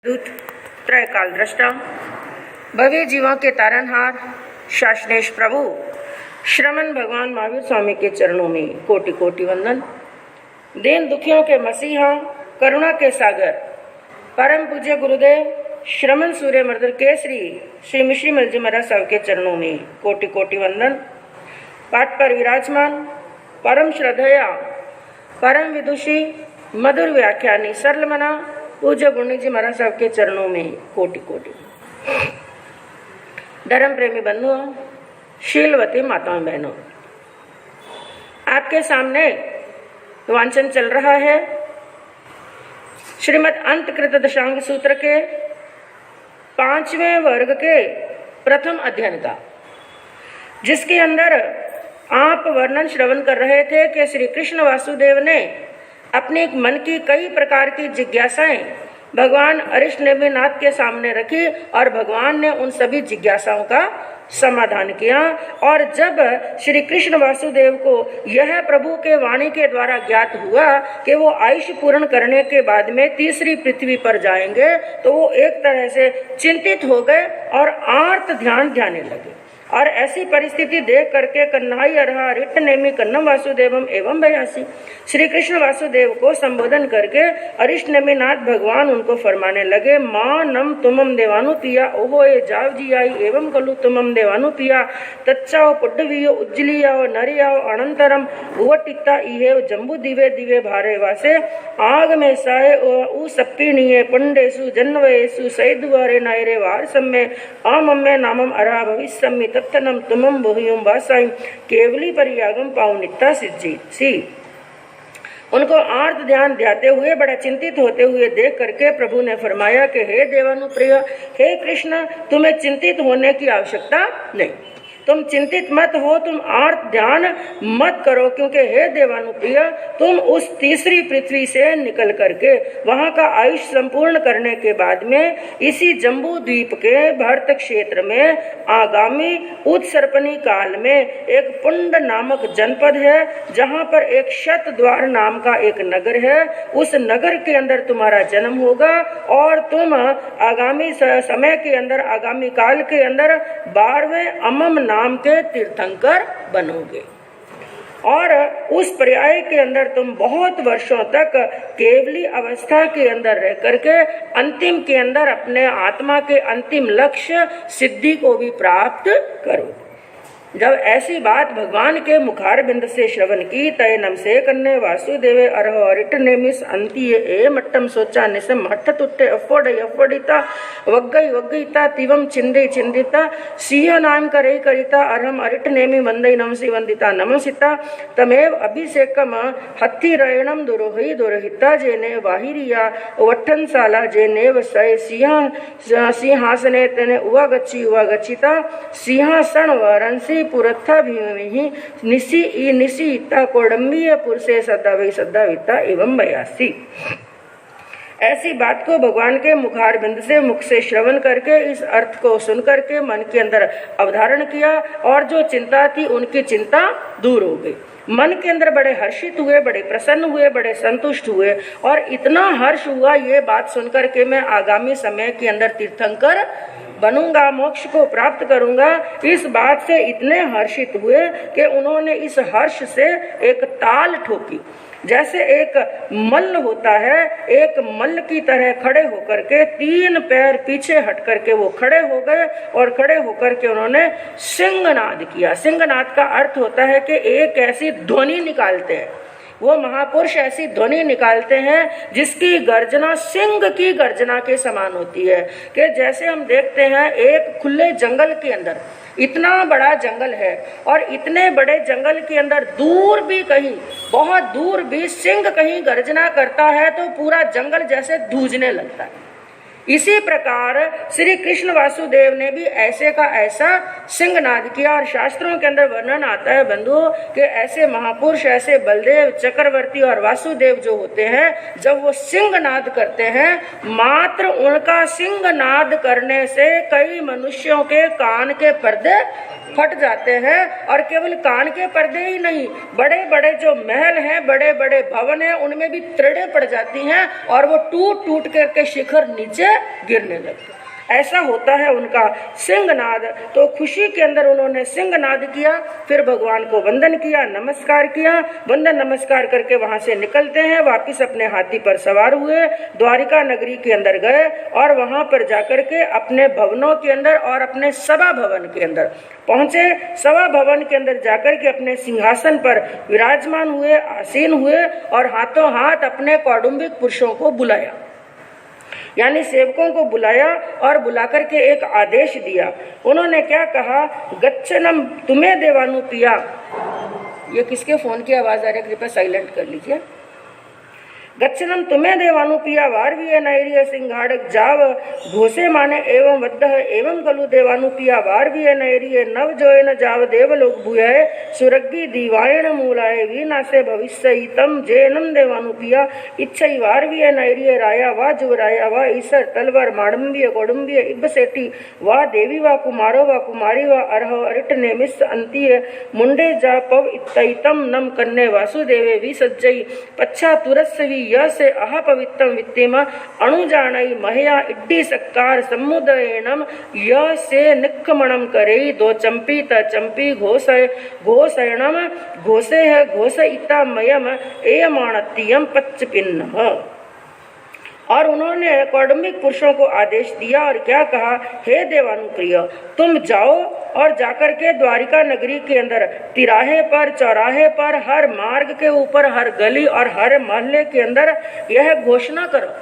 दूत त्रयकाल दृष्टा भव्य जीवों के तारनहार शासनेश प्रभु श्रमण भगवान महावीर स्वामी के चरणों में कोटि कोटि वंदन। दीन दुखियों के मसीहा करुणा के सागर परम पूज्य गुरुदेव श्रमण सूर्य मर्दर केसरी श्री मिश्री मलजी महाराज साहब के चरणों में कोटि कोटि वंदन। पाठ पर विराजमान परम श्रद्धेया परम विदुषी मधुर व्याख्यानी सरल मना पूज्य गुरु जी महाराज साहब के चरणों में कोटि कोटि। धर्म प्रेमी बंधुओं, शीलवती माताओं बहनों, आपके सामने वांचन चल रहा है श्रीमद् अंतकृत दशांग सूत्र के 5वें वर्ग के प्रथम अध्ययन का, जिसके अंदर आप वर्णन श्रवण कर रहे थे कि श्री कृष्ण वासुदेव ने अपने मन की कई प्रकार की जिज्ञासाएं भगवान अरिष्टनेमिनाथ के सामने रखी और भगवान ने उन सभी जिज्ञासाओं का समाधान किया। और जब श्री कृष्ण वासुदेव को यह प्रभु के वाणी के द्वारा ज्ञात हुआ कि वो आयुष पूर्ण करने के बाद में तीसरी पृथ्वी पर जाएंगे, तो वो एक तरह से चिंतित हो गए और आर्त ध्यान ध्याने लगे। और ऐसी परिस्थिति देख करके कन्हाई अरहा रिट नेमी कन्नम वासुदेवम एवं भयासी श्री कृष्ण वासुदेव को संबोधन करके अरिष्ट नेमिनाथ भगवान उनको फरमाने लगे, माँ नम तुमम देवानु पिया ओहो ए जाव जी आई एवं कलु तुमम देवानु पिया तच्चाओ पुड्डवियो उज्जलियाओ नरियाओ अनंतरम उवटिता इहेव जम्बू दिवे दिवे भारे वासे आग में साए उ सप्पीणीये पंडेसु जन्वयेसु सैदुवारे नायरे वार सम्मे आमम्मे नामम अरहा भविष्यमि तत्तनम तुमम बहुयुम वासाई केवली परियागम पाउनिता सिज्जी सी। उनको आर्त ध्यान ध्याते हुए बड़ा चिंतित होते हुए देख करके प्रभु ने फरमाया कि हे देवानुप्रिय, हे कृष्ण, तुम्हें चिंतित होने की आवश्यकता नहीं, तुम चिंतित मत हो, तुम आर्त ध्यान मत करो, क्योंकि हे देवानुप्रिय, तुम उस तीसरी पृथ्वी से निकल करके वहां का आयुष संपूर्ण करने के बाद में इसी जम्बू द्वीप के भरत क्षेत्र में आगामी उत्सर्पणी काल में एक पुंड नामक जनपद है, जहां पर एक शतद्वार नाम का एक नगर है। उस नगर के अंदर तुम्हारा जन्म होगा और तुम आगामी समय के अंदर, आगामी काल के अंदर 12वें अमम नाम के तीर्थंकर बनोगे। और उस पर्याय के अंदर तुम बहुत वर्षों तक केवली अवस्था के अंदर रह करके अंतिम के अंदर अपने आत्मा के अंतिम लक्ष्य सिद्धि को भी प्राप्त करो। जब ऐसी बात भगवान के मुखार बिंद से श्रवण की, तय नम से कन्ने वासुदेवे अरह अरिट नेमिस अंतिये ए मट्टम सोचा निसम हट्ट तुट्टे अफोडिता वग्गई वग्गईता तिवम चिंदे चिंदिता सिंह नाम करे करिता अरहम अरिट नेमि वंदई नमसी वंदिता नमसिता तमेव अभिषेकम हत्थि रयणम दुरोहि दुरोहिता जेने वाहिरिया वट्ठन साला जेनेव सय सिंहासने तेने उवागच्छिता सिंहासन वरंसी पुरथा भीमहि निसी ई निसी इता कोडम्बीय पुरुषे सद्दाविता एवं बयासी। ऐसी बात को भगवान के मुखार बिंद से मुख से श्रवण करके इस अर्थ को सुन करके मन के अंदर अवधारण किया और जो चिंता थी उनकी चिंता दूर हो गई। मन के अंदर बड़े हर्षित हुए, बड़े प्रसन्न हुए, बड़े संतुष्ट हुए। और इतना हर्ष हुआ ये बात सुनकर के मैं आगामी समय के अंदर तीर्थंकर बनूंगा, मोक्ष को प्राप्त करूंगा, इस बात से इतने हर्षित हुए कि उन्होंने इस हर्ष से एक ताल ठोकी। जैसे एक मल्ल होता है, एक मल्ल की तरह खड़े होकर के 3 पैर पीछे हट करके वो खड़े हो गए और खड़े होकर के उन्होंने सिंहनाद किया। सिंहनाद का अर्थ होता है कि एक ऐसी ध्वनि निकालते हैं, वो महापुरुष ऐसी ध्वनि निकालते हैं जिसकी गर्जना सिंह की गर्जना के समान होती है। कि जैसे हम देखते हैं एक खुले जंगल के अंदर, इतना बड़ा जंगल है और इतने बड़े जंगल के अंदर दूर भी कहीं, बहुत दूर भी सिंह कहीं गर्जना करता है तो पूरा जंगल जैसे धूजने लगता है। इसी प्रकार श्री कृष्ण वासुदेव ने भी ऐसे का ऐसा सिंहनाद किया। और शास्त्रों के अंदर वर्णन आता है बंधुओं कि ऐसे महापुरुष, ऐसे बलदेव, चक्रवर्ती और वासुदेव जो होते हैं, जब वो सिंहनाद करते हैं, मात्र उनका सिंहनाद करने से कई मनुष्यों के कान के पर्दे फट जाते हैं। और केवल कान के पर्दे ही नहीं, बड़े बड़े जो महल हैं, बड़े बड़े भवन हैं, उनमें भी त्रेड़े पड़ जाती हैं और वो टूट टूट करके शिखर नीचे से गिरने लगते। ऐसा होता है उनका सिंहनाद। तो खुशी के अंदर उन्होंने सिंहनाद किया, फिर भगवान को वंदन किया, नमस्कार किया। वंदन नमस्कार करके वहां से निकलते हैं, वापिस अपने हाथी पर सवार हुए, द्वारिका नगरी के अंदर गए और वहां पर जाकर के अपने भवनों के अंदर और अपने सभा भवन के अंदर पहुंचे। सभा भवन के अंदर जाकर के अपने सिंहासन पर विराजमान हुए, आसीन हुए और हाथों हाथ अपने कौटुंबिक पुरुषों को बुलाया, यानी सेवकों को बुलाया और बुलाकर के एक आदेश दिया। उन्होंने क्या कहा, गच्छनम तुम्हें देवानुपिया। ये किसके फोन की आवाज आ रही है, कृपया साइलेंट कर लीजिए। गच्छनम तुम्हें देवानुपिया वारवीय नैरिय सिंहाड़क जाव घोषे माने एवं वद्ध एवं खलु देवानुपिया वारवीय नैरिय नव जोयन जाव देवलोक भूय सुरग्गी दीवायण मूलाय विनाशे भविष्य तम जैनम देवानुपिया इच्छई वारवीय नैरिय राया वा जुवराया वा ईसर तलवर माडंबिय कौडुंबिय इब सेठी वा देवी वा कुमारो वा कुमारी वा अर्ह अरिट नेमिस अंतिय मुंडे जा पव इत्तम नम कन्ने वासुदेवे विसज्जई पच्छा तुरस्वी य से अह पवित्रम वित्तिम अणुजाणई महया इड्डी सक्कार समुदयनम य से निक्कमणम करे दो चंपी त चंपी घोषय घोषयणम घोषे है घोषयिता मयम एयमाणत्यम पच्चपिन्न। और उन्होंने कौटुंबिक पुरुषों को आदेश दिया और क्या कहा, हे देवानुप्रिय तुम जाओ और जाकर के द्वारिका नगरी के अंदर तिराहे पर, चौराहे पर, हर मार्ग के ऊपर, हर गली और हर मोहल्ले के अंदर यह घोषणा करो।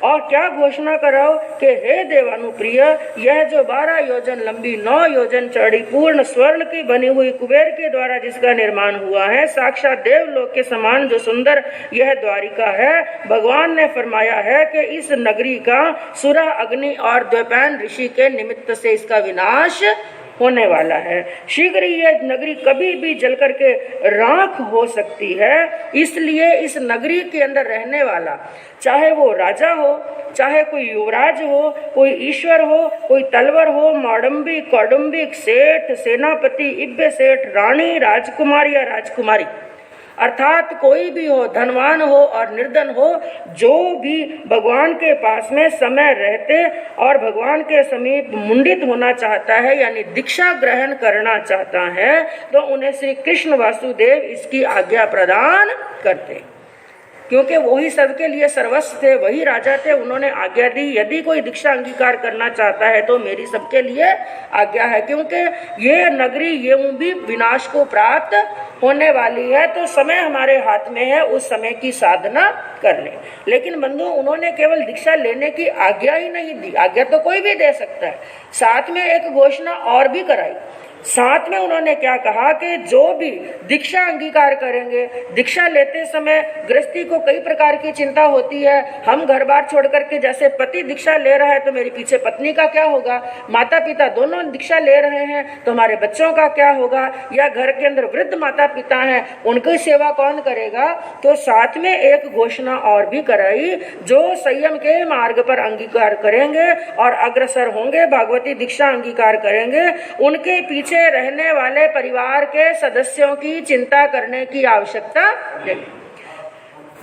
और क्या घोषणा करो कि हे देवानुप्रिय, यह जो 12 योजन लंबी 9 योजन चौड़ी पूर्ण स्वर्ण की बनी हुई कुबेर के द्वारा जिसका निर्माण हुआ है, साक्षात देवलोक के समान जो सुंदर यह द्वारिका है, भगवान ने फरमाया है कि इस नगरी का सुरा, अग्नि और द्वैपायन ऋषि के निमित्त से इसका विनाश होने वाला है। शीघ्र ही यह नगरी कभी भी जल करके राख हो सकती है। इसलिए इस नगरी के अंदर रहने वाला, चाहे वो राजा हो, चाहे कोई युवराज हो, कोई ईश्वर हो, कोई तलवर हो, माडंबी, कौडुंबिक, सेठ, सेनापति, इब्बे सेठ, रानी, राजकुमार या राजकुमारी, अर्थात कोई भी हो, धनवान हो और निर्धन हो, जो भी भगवान के पास में समय रहते और भगवान के समीप मुंडित होना चाहता है, यानी दीक्षा ग्रहण करना चाहता है, तो उन्हें श्री कृष्ण वासुदेव इसकी आज्ञा प्रदान करते, क्योंकि वही सबके लिए सर्वस्व थे, वही राजा थे। उन्होंने आज्ञा दी, यदि कोई दीक्षा अंगीकार करना चाहता है तो मेरी सबके लिए आज्ञा है, क्योंकि ये नगरी यूं भी विनाश को प्राप्त होने वाली है। तो समय हमारे हाथ में है, उस समय की साधना कर ले। लेकिन बंधु, उन्होंने केवल दीक्षा लेने की आज्ञा ही नहीं दी, आज्ञा तो कोई भी दे सकता है, साथ में एक घोषणा और भी कराई। साथ में उन्होंने क्या कहा कि जो भी दीक्षा अंगीकार करेंगे, दीक्षा लेते समय गृहस्थी को कई प्रकार की चिंता होती है। हम घर बार छोड़ करके, जैसे पति दीक्षा ले रहा है तो मेरे पीछे पत्नी का क्या होगा, माता पिता दोनों दीक्षा ले रहे हैं तो हमारे बच्चों का क्या होगा, या घर के अंदर वृद्ध माता पिता हैं उनकी सेवा कौन करेगा। तो साथ में एक घोषणा और भी कराई, जो संयम के मार्ग पर अंगीकार करेंगे और अग्रसर होंगे, भागवती दीक्षा अंगीकार करेंगे, उनके पीछे रहने वाले परिवार के सदस्यों की चिंता करने की आवश्यकता नहीं।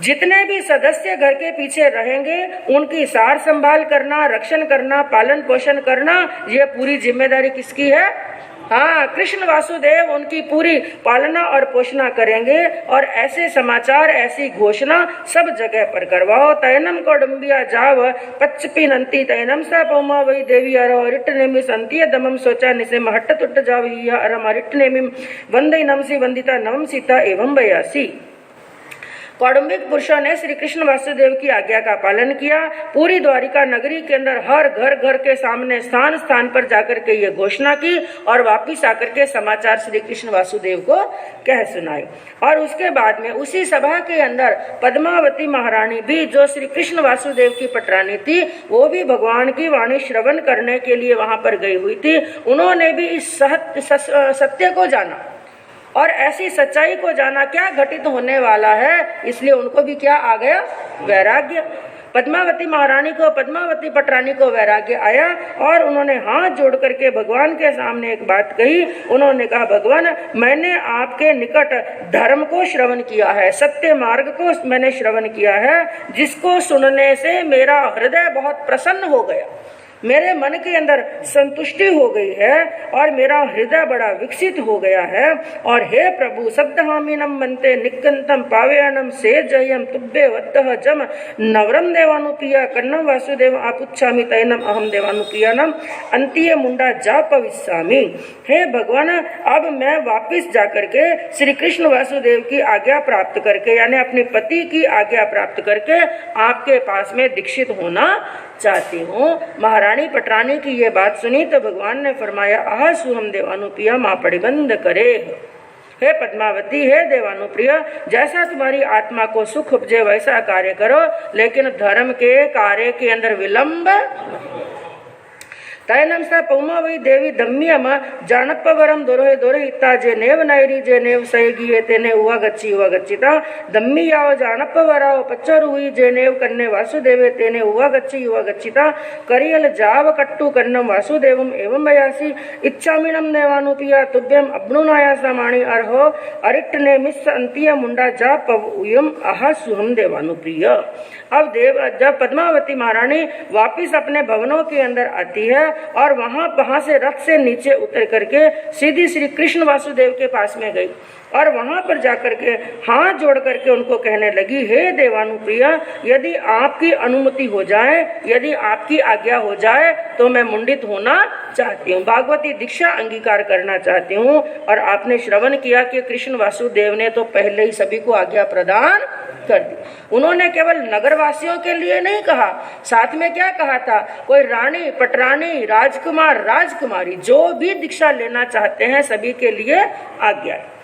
जितने भी सदस्य घर के पीछे रहेंगे उनकी सार संभाल करना, रक्षण करना, पालन पोषण करना, यह पूरी जिम्मेदारी किसकी है? हाँ, कृष्ण वासुदेव उनकी पूरी पालना और पोषणा करेंगे। और ऐसे समाचार, ऐसी घोषणा सब जगह पर करवाओ। तैनम कौडुंबिया जाव पच्चपी नंती तैनम सा पौमा वही देवी अरो रिट नेमी संतीय दमम सोचा निसे महट्ट तुट्ट जावी अरम रिट नेमी वंदई नमसी वंदिता नवम सीता एवं बयासी। कौटुंबिक पुरुषों ने श्री कृष्ण वासुदेव की आज्ञा का पालन किया। पूरी द्वारिका नगरी के अंदर हर घर के सामने स्थान स्थान पर जाकर के ये घोषणा की और वापिस आकर के समाचार श्री कृष्ण वासुदेव को कह सुनाए। और उसके बाद में उसी सभा के अंदर पद्मावती महारानी भी, जो श्री कृष्ण वासुदेव की पटरानी थी, वो भी भगवान की वाणी श्रवण करने के लिए वहां पर गई हुई थी। उन्होंने भी इस सत्य को जाना और ऐसी सच्चाई को जाना क्या घटित होने वाला है, इसलिए उनको भी क्या आ गया? वैराग्य। पद्मावती महारानी को, पद्मावती पटरानी को वैराग्य आया और उन्होंने हाथ जोड़ करके भगवान के सामने एक बात कही। उन्होंने कहा, भगवान, मैंने आपके निकट धर्म को श्रवण किया है, सत्य मार्ग को मैंने श्रवण किया है, जिसको सुनने से मेरा हृदय बहुत प्रसन्न हो गया, मेरे मन के अंदर संतुष्टि हो गई है और मेरा हृदय बड़ा विकसित हो गया है। और हे प्रभु, शब्दहामीनम बनते निकंतम पावेयनम से जयम तुब्बे वत्तः जम नवरम देवानुप्रिया कन्नम वासुदेव आपुच्छामि तैनम अहम देवानुप्रियानम अंतिय मुंडा जा पविस्सामी। हे भगवान, अब मैं वापिस जाकर के श्री कृष्ण वासुदेव की आज्ञा प्राप्त करके, यानी अपने पति की आज्ञा प्राप्त करके आपके पास में दीक्षित होना चाहती हूँ। महारानी पटरानी की ये बात सुनी तो भगवान ने फरमाया, आह सुहम देवानुप्रिया माँ पड़िबंद करे। हे पद्मावती, हे देवानुप्रिय, जैसा तुम्हारी आत्मा को सुख उपजे वैसा कार्य करो, लेकिन धर्म के कार्य के अंदर विलंब। तैनम स पौमा वही देवी दम्यम जानपवरम दोरोहे दोरहिता जे नेव नायरी जे नेव सहेगिये तेने उवा गच्चिता दम्मी याव जानपवराव पच्चर हुई जे नेव कन्ने वासुदेवे तेने उवा गच्चिता करियल जाव कट्टू कन्नम वासुदेवम एवं बयासी इच्छामिनम देवानुपिया तुभ्यम अब्नुनायासा माणी अर्हो अरिट ने मिस अंतिय मुंडा जा पवयम आहा सुहम देवानुप्रिय। अब जब पद्मावती महारानी वापिस अपने भवनों के अंदर आती है और वहां से रथ से नीचे उतर करके सीधी श्री कृष्ण वासुदेव के पास में गई और वहां पर जाकर के हाथ जोड़ करके उनको कहने लगी, हे देवानुप्रिया, यदि आपकी अनुमति हो जाए, यदि आपकी आज्ञा हो जाए तो मैं मुंडित होना चाहती हूँ, भागवती दीक्षा अंगीकार करना चाहती हूँ। और आपने श्रवण किया कि कृष्ण वासुदेव ने तो पहले ही सभी को आज्ञा प्रदान कर दी। उन्होंने केवल नगरवासियों के लिए नहीं कहा, साथ में क्या कहा था, कोई रानी, पटरानी, राजकुमार, राजकुमारी जो भी दीक्षा लेना चाहते हैं सभी के लिए आज्ञा है।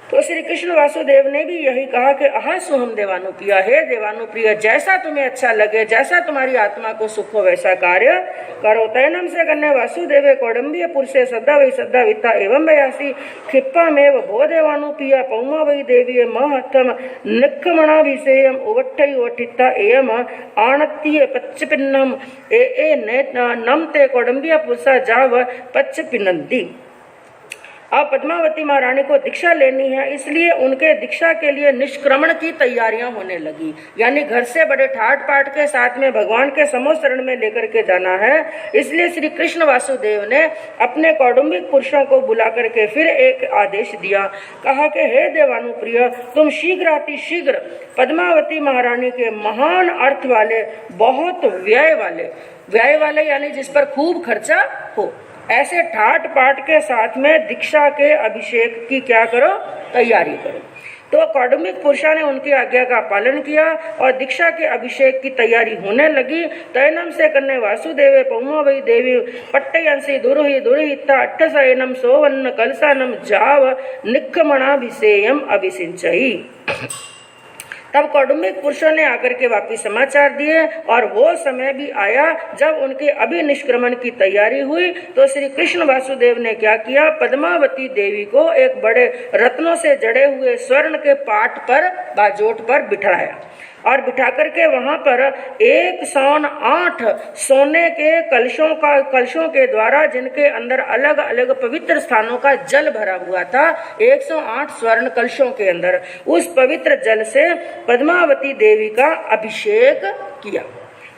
तो श्री कृष्ण वासुदेव ने भी यही कहा कि आहा सुहम देवानुप्रिया, हे देवानुप्रिय, जैसा तुम्हें अच्छा लगे, जैसा तुम्हारी आत्मा को सुख हो वैसा कार्य करो। तैनम से कन्या वासुदेवे कौडम्बीय पुरुषे सदा वही सदा विता एवं बयासी क्षिप्पा में भो देवानुप्रिया पौमा वही देवी महत्तम निक्कमणाभिषेयम उवट्ठई उवट्ठिता एयम आणत्य पच्चपिन्नम ए नम ते कौडम्बीय पुरुषा जाव पच्चपिन्नंती। अब पद्मावती महारानी को दीक्षा लेनी है, इसलिए उनके दीक्षा के लिए निष्क्रमण की तैयारियां होने लगी, यानी घर से बड़े ठाट पाट के साथ में भगवान के समो शरण में लेकर के जाना है। इसलिए श्री कृष्ण वासुदेव ने अपने कौटुंबिक पुरुषों को बुला करके फिर एक आदेश दिया, कहा कि हे देवानुप्रिय, तुम शीघ्र पद्मावती महारानी के महान अर्थ वाले, बहुत व्यय वाले यानी जिस पर खूब खर्चा हो, ऐसे ठाट पाट के साथ में दीक्षा के अभिषेक की क्या करो, तैयारी करो। तो कौटुंबिक पुरुषों ने उनकी आज्ञा का पालन किया और दीक्षा के अभिषेक की तैयारी होने लगी। तैनम से कन्ने वासुदेवे पौमा वही देवी पट्टयंसी दुरहिता अट्ठसयनम सोवन्न कलसानम जाव निक्कमणाभिषेयम अभिषिंचई। तब कौटुंबिक पुरुषों ने आकर के वापिस समाचार दिए और वो समय भी आया जब उनके अभिनिष्क्रमण की तैयारी हुई। तो श्री कृष्ण वासुदेव ने क्या किया, पद्मावती देवी को एक बड़े रत्नों से जड़े हुए स्वर्ण के पाट पर, बाजोट पर बिठाया और बिठा करके वहां पर 108 सोने के कलशों के द्वारा, जिनके अंदर अलग अलग पवित्र स्थानों का जल भरा हुआ था, 108 स्वर्ण कलशों के अंदर उस पवित्र जल से पद्मावती देवी का अभिषेक किया।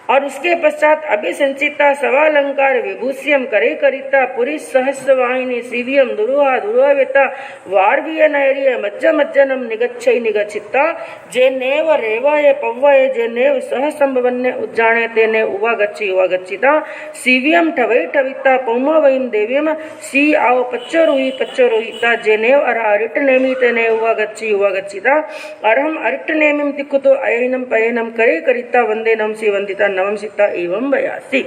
और उसके पश्चात अभिसंचिता सवालंकार विभूष्यम करे करिता पुरी सहस्र वाहिनी शिवियम दुरुहाविता वार्वीय नैरिय मज्जनम निगच्छई निगच्छिता जे नेव रेवाय पव्वाय जे नेव सहसंभवन्य उज्जाने तेने उवागच्छिता शिवियम ठवई ठविता पौमा वहीम देवीम सी आओ पच्चरोहिता जे नेव अरिट नेमी तेने उवागच्छिता अरहम अरिट नेमिम तिक्कुतो अयनम पयनम करे करिता वंदे नम सी वंदिता नवम सीता एवं बयासी।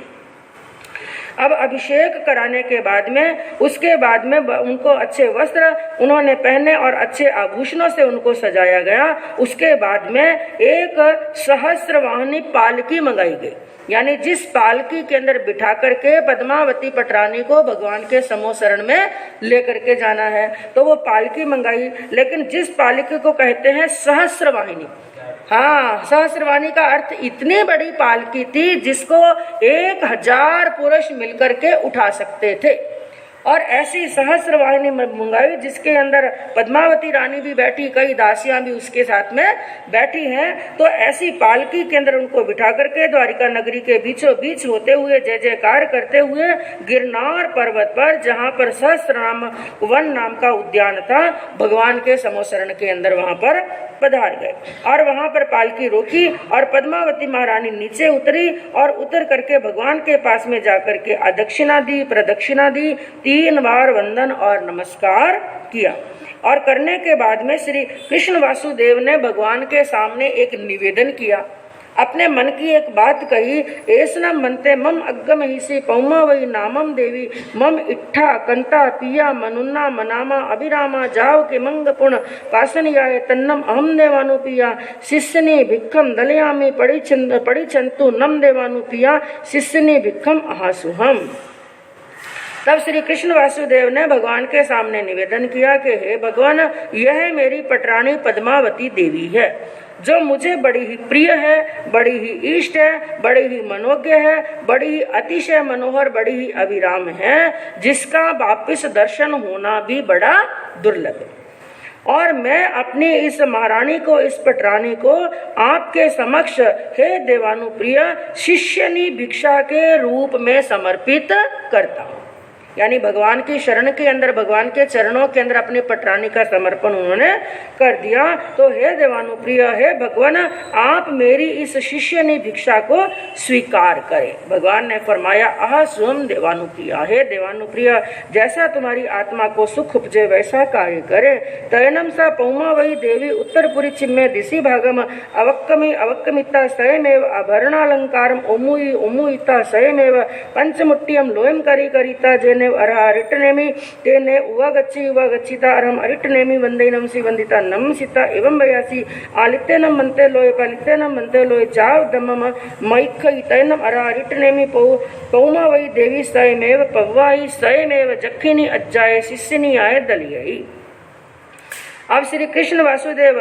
अब अभिषेक कराने के बाद में, उसके बाद में उनको अच्छे वस्त्र उन्होंने पहने और अच्छे आभूषणों से उनको सजाया गया। उसके बाद में एक सहस्रवाहनी पालकी मंगाई गई, यानी जिस पालकी के अंदर बिठा करके पद्मावती पटरानी को भगवान के समो शरण में लेकर के जाना है, तो वो पालकी मंगाई। लेकिन जिस पालकी को कहते हैं सहस्रवाहिनी, हाँ, सहस्रवाणी का अर्थ इतनी बड़ी पालकी थी जिसको 1000 पुरुष मिलकर के उठा सकते थे। और ऐसी सहस्रवाहिनी मंगाई जिसके अंदर पद्मावती रानी भी बैठी, कई दासियां भी उसके साथ में बैठी हैं। तो ऐसी पालकी के अंदर उनको बिठा करके द्वारिका नगरी के बीचों बीच होते हुए जय जयकार करते हुए गिरनार पर्वत पर, जहाँ पर सहस्रनाम वन नाम का उद्यान था, भगवान के समोसरण के अंदर वहां पर पधार गए और वहां पर पालकी रोकी और पद्मावती महारानी नीचे उतरी और उतर करके भगवान के पास में जाकर के अदक्षिणा दी, प्रदक्षिणा दी, 3 बार वंदन और नमस्कार किया। और करने के बाद में श्री कृष्ण वासुदेव ने भगवान के सामने एक निवेदन किया, अपने मन की एक बात कही। ऐसनम मनते मम अग्गम हिसी पौमा वही नामम देवी मम इट्ठा कंता पिया मनुन्ना मनामा अभिरामा जाव के मंग पुण पासनियाय तन्नम अहम देवानु पिया शिष्यनी भिक्खम दलयामी पड़ी चंतु नम देवानु पिया शिष्यनी भिक्खम अहासुहम। तब श्री कृष्ण वासुदेव ने भगवान के सामने निवेदन किया कि हे भगवान, यह मेरी पटरानी पद्मावती देवी है जो मुझे बड़ी ही प्रिय है, बड़ी ही इष्ट है, बड़ी ही मनोज्ञ है, बड़ी ही अतिशय मनोहर, बड़ी ही अभिराम है, जिसका वापिस दर्शन होना भी बड़ा दुर्लभ है। और मैं अपनी इस महारानी को, इस पटरानी को आपके समक्ष हे देवानुप्रिय शिष्यनी भिक्षा के रूप में समर्पित करता हूँ। यानी भगवान की शरण के अंदर, भगवान के चरणों के अंदर अपनी पटरानी का समर्पण उन्होंने कर दिया। तो हे देवानुप्रिय, हे भगवान, आप मेरी इस शिष्यनी भिक्षा को स्वीकार करें। भगवान ने फरमाया, आह स्वयं देवानुप्रिय, हे देवानुप्रिय, जैसा तुम्हारी आत्मा को सुख उपजे वैसा कार्य करे। तयनम सा पौमा वही देवी उत्तरपुरी चिम्मे दिशि भागम अवक्कमी अवक्कमिता स्वयमेव आभरणालंकारम ओमुई ओमुइता स्वयमेव पंचमुट्टियम लोयम करी करिता जेने अरिटनेमि तेने उवागच्छिता अरहम अरिटनेमि वंदेनम सी वंदिता नम सीता एवं वयासी आलित्यनम मंते लोय पालित्यनम मंते लोय जाव दमम मैख तैनम अरा अरिटनेमि पौमा वही देवी स्वयमेव पव्वाई स्वयमेव जखिनी अज्जाए शिष्यनी आय दलियई। अब श्री कृष्ण वासुदेव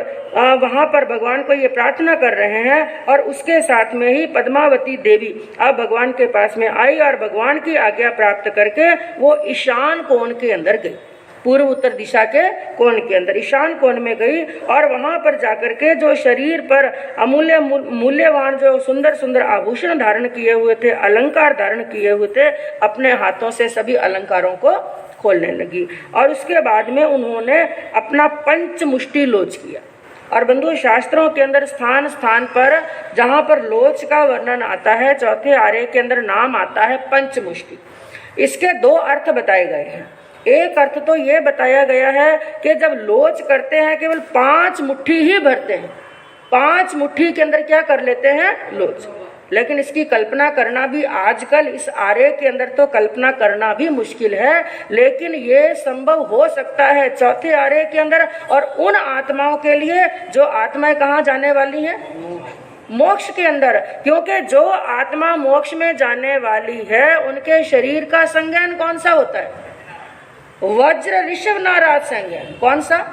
वहां पर भगवान को ये प्रार्थना कर रहे हैं और उसके साथ में ही पद्मावती देवी अब भगवान के पास में आई और भगवान की आज्ञा प्राप्त करके वो ईशान कोण के अंदर गई, पूर्व उत्तर दिशा के कोण के अंदर ईशान कोण में गई। और वहां पर जाकर के जो शरीर पर अमूल्य मूल्यवान जो सुंदर सुंदर आभूषण धारण किए हुए थे, अलंकार धारण किए हुए थे, अपने हाथों से सभी अलंकारों को खोलने लगी। और उसके बाद में उन्होंने अपना पंचमुष्टि लोच किया। और बंधु, शास्त्रों के अंदर स्थान स्थान पर जहाँ पर लोच का वर्णन आता है, चौथे आर्य के अंदर नाम आता है पंचमुष्टि। इसके 2 अर्थ बताए गए हैं। एक अर्थ तो ये बताया गया है कि जब लोच करते हैं केवल 5 मुट्ठी ही भरते हैं, 5 मुट्ठी के अंदर क्या कर लेते हैं, लोच। लेकिन इसकी कल्पना करना भी आजकल इस आर्य के अंदर तो कल्पना करना भी मुश्किल है, लेकिन ये संभव हो सकता है चौथे आर्य के अंदर। और उन आत्माओं के लिए जो आत्माएं कहाँ जाने वाली हैं, मोक्ष के अंदर। क्योंकि जो आत्मा मोक्ष में जाने वाली है उनके शरीर का संज्ञान कौन सा होता है, वज्र ऋषभ नाराज संज्ञान। कौन सा?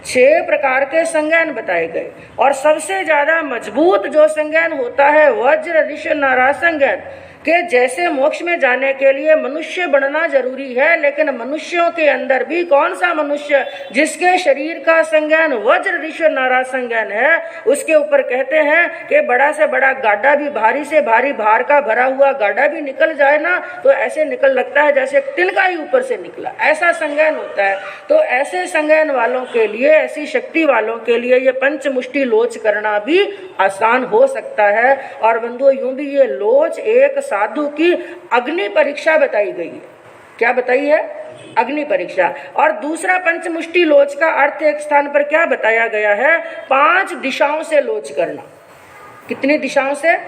6 प्रकार के संज्ञान बताए गए और सबसे ज्यादा मजबूत जो संज्ञान होता है वज्र ऋषभ नाराज संज्ञान के जैसे मोक्ष में जाने के लिए मनुष्य बनना जरूरी है, लेकिन मनुष्यों के अंदर भी कौन सा मनुष्य जिसके शरीर का संज्ञान वज्र ऋषभ नाराज संज्ञान है, उसके ऊपर कहते हैं कि बड़ा से बड़ा गाड़ा भी, भारी से भारी भार का भरा हुआ गाड़ा भी निकल जाए ना तो ऐसे निकल लगता है जैसे तिनका ही ऊपर से निकला, ऐसा संज्ञान होता है। तो ऐसे संज्ञान वालों के लिए, ऐसी शक्ति वालों के लिए ये पंचमुष्टि लोच करना भी आसान हो सकता है। और बंधुओं, यूं भी ये लोच एक साधु की अग्नि परीक्षा बताई गई है। क्या बताई है? अग्नि परीक्षा। और दूसरा पंचमुष्टि लोच का अर्थ एक स्थान पर क्या बताया गया है, 5 दिशाओं से लोच करना। कितनी दिशाओं से?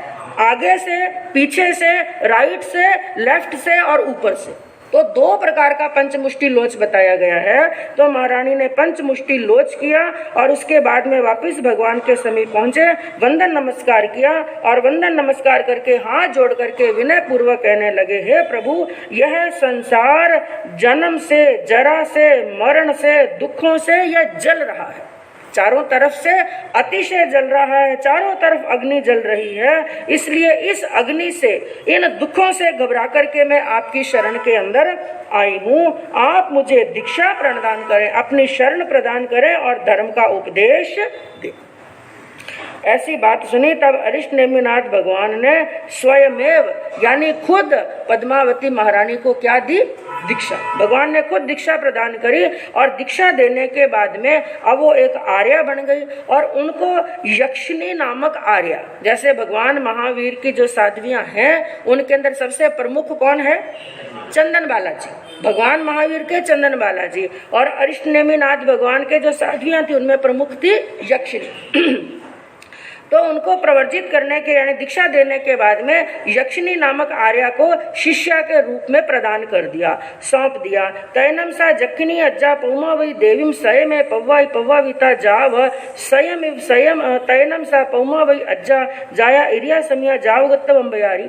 आगे से, पीछे से, राइट से, लेफ्ट से और ऊपर से। तो 2 प्रकार का पंचमुष्टि लोच बताया गया है। तो महारानी ने पंचमुष्टि लोच किया और उसके बाद में वापस भगवान के समीप पहुंचे, वंदन नमस्कार किया और वंदन नमस्कार करके हाथ जोड़ करके विनय पूर्वक कहने लगे, हे प्रभु, यह संसार जन्म से, जरा से, मरण से, दुखों से यह जल रहा है। चारों तरफ से अतिशय जल रहा है, चारों तरफ अग्नि जल रही है, इसलिए इस अग्नि से, इन दुखों से घबरा करके मैं आपकी शरण के अंदर आई हूँ। आप मुझे दीक्षा प्रदान करें, अपनी शरण प्रदान करें और धर्म का उपदेश दें। ऐसी बात सुनी तब अरिष्ट नेमिनाथ भगवान ने स्वयमेव यानी खुद पद्मावती महारानी को क्या दी? दीक्षा। भगवान ने खुद दीक्षा प्रदान करी और दीक्षा देने के बाद में अब वो एक आर्या बन गई और उनको यक्षिणी नामक आर्या, जैसे भगवान महावीर की जो साध्वियां हैं उनके अंदर सबसे प्रमुख कौन है? चंदन बालाजी, भगवान महावीर के चंदन बालाजी, और अरिष्ट नेमिनाथ भगवान के जो साध्वियां थी उनमें प्रमुख थी यक्षिणी। तो उनको प्रवर्जित करने के यानी दीक्षा देने के बाद में यक्षिणी नामक आर्या को शिष्या के रूप में प्रदान कर दिया, सौंप दिया। तैनम सा जखिनी अज्जा पौमा वही देवीम सयमे पव्वाई पव्वाविता जाव सयम सयम तैनम सा पौमा वही अज्जा जाया इरिया समिया जावगत्त बम्बयारी।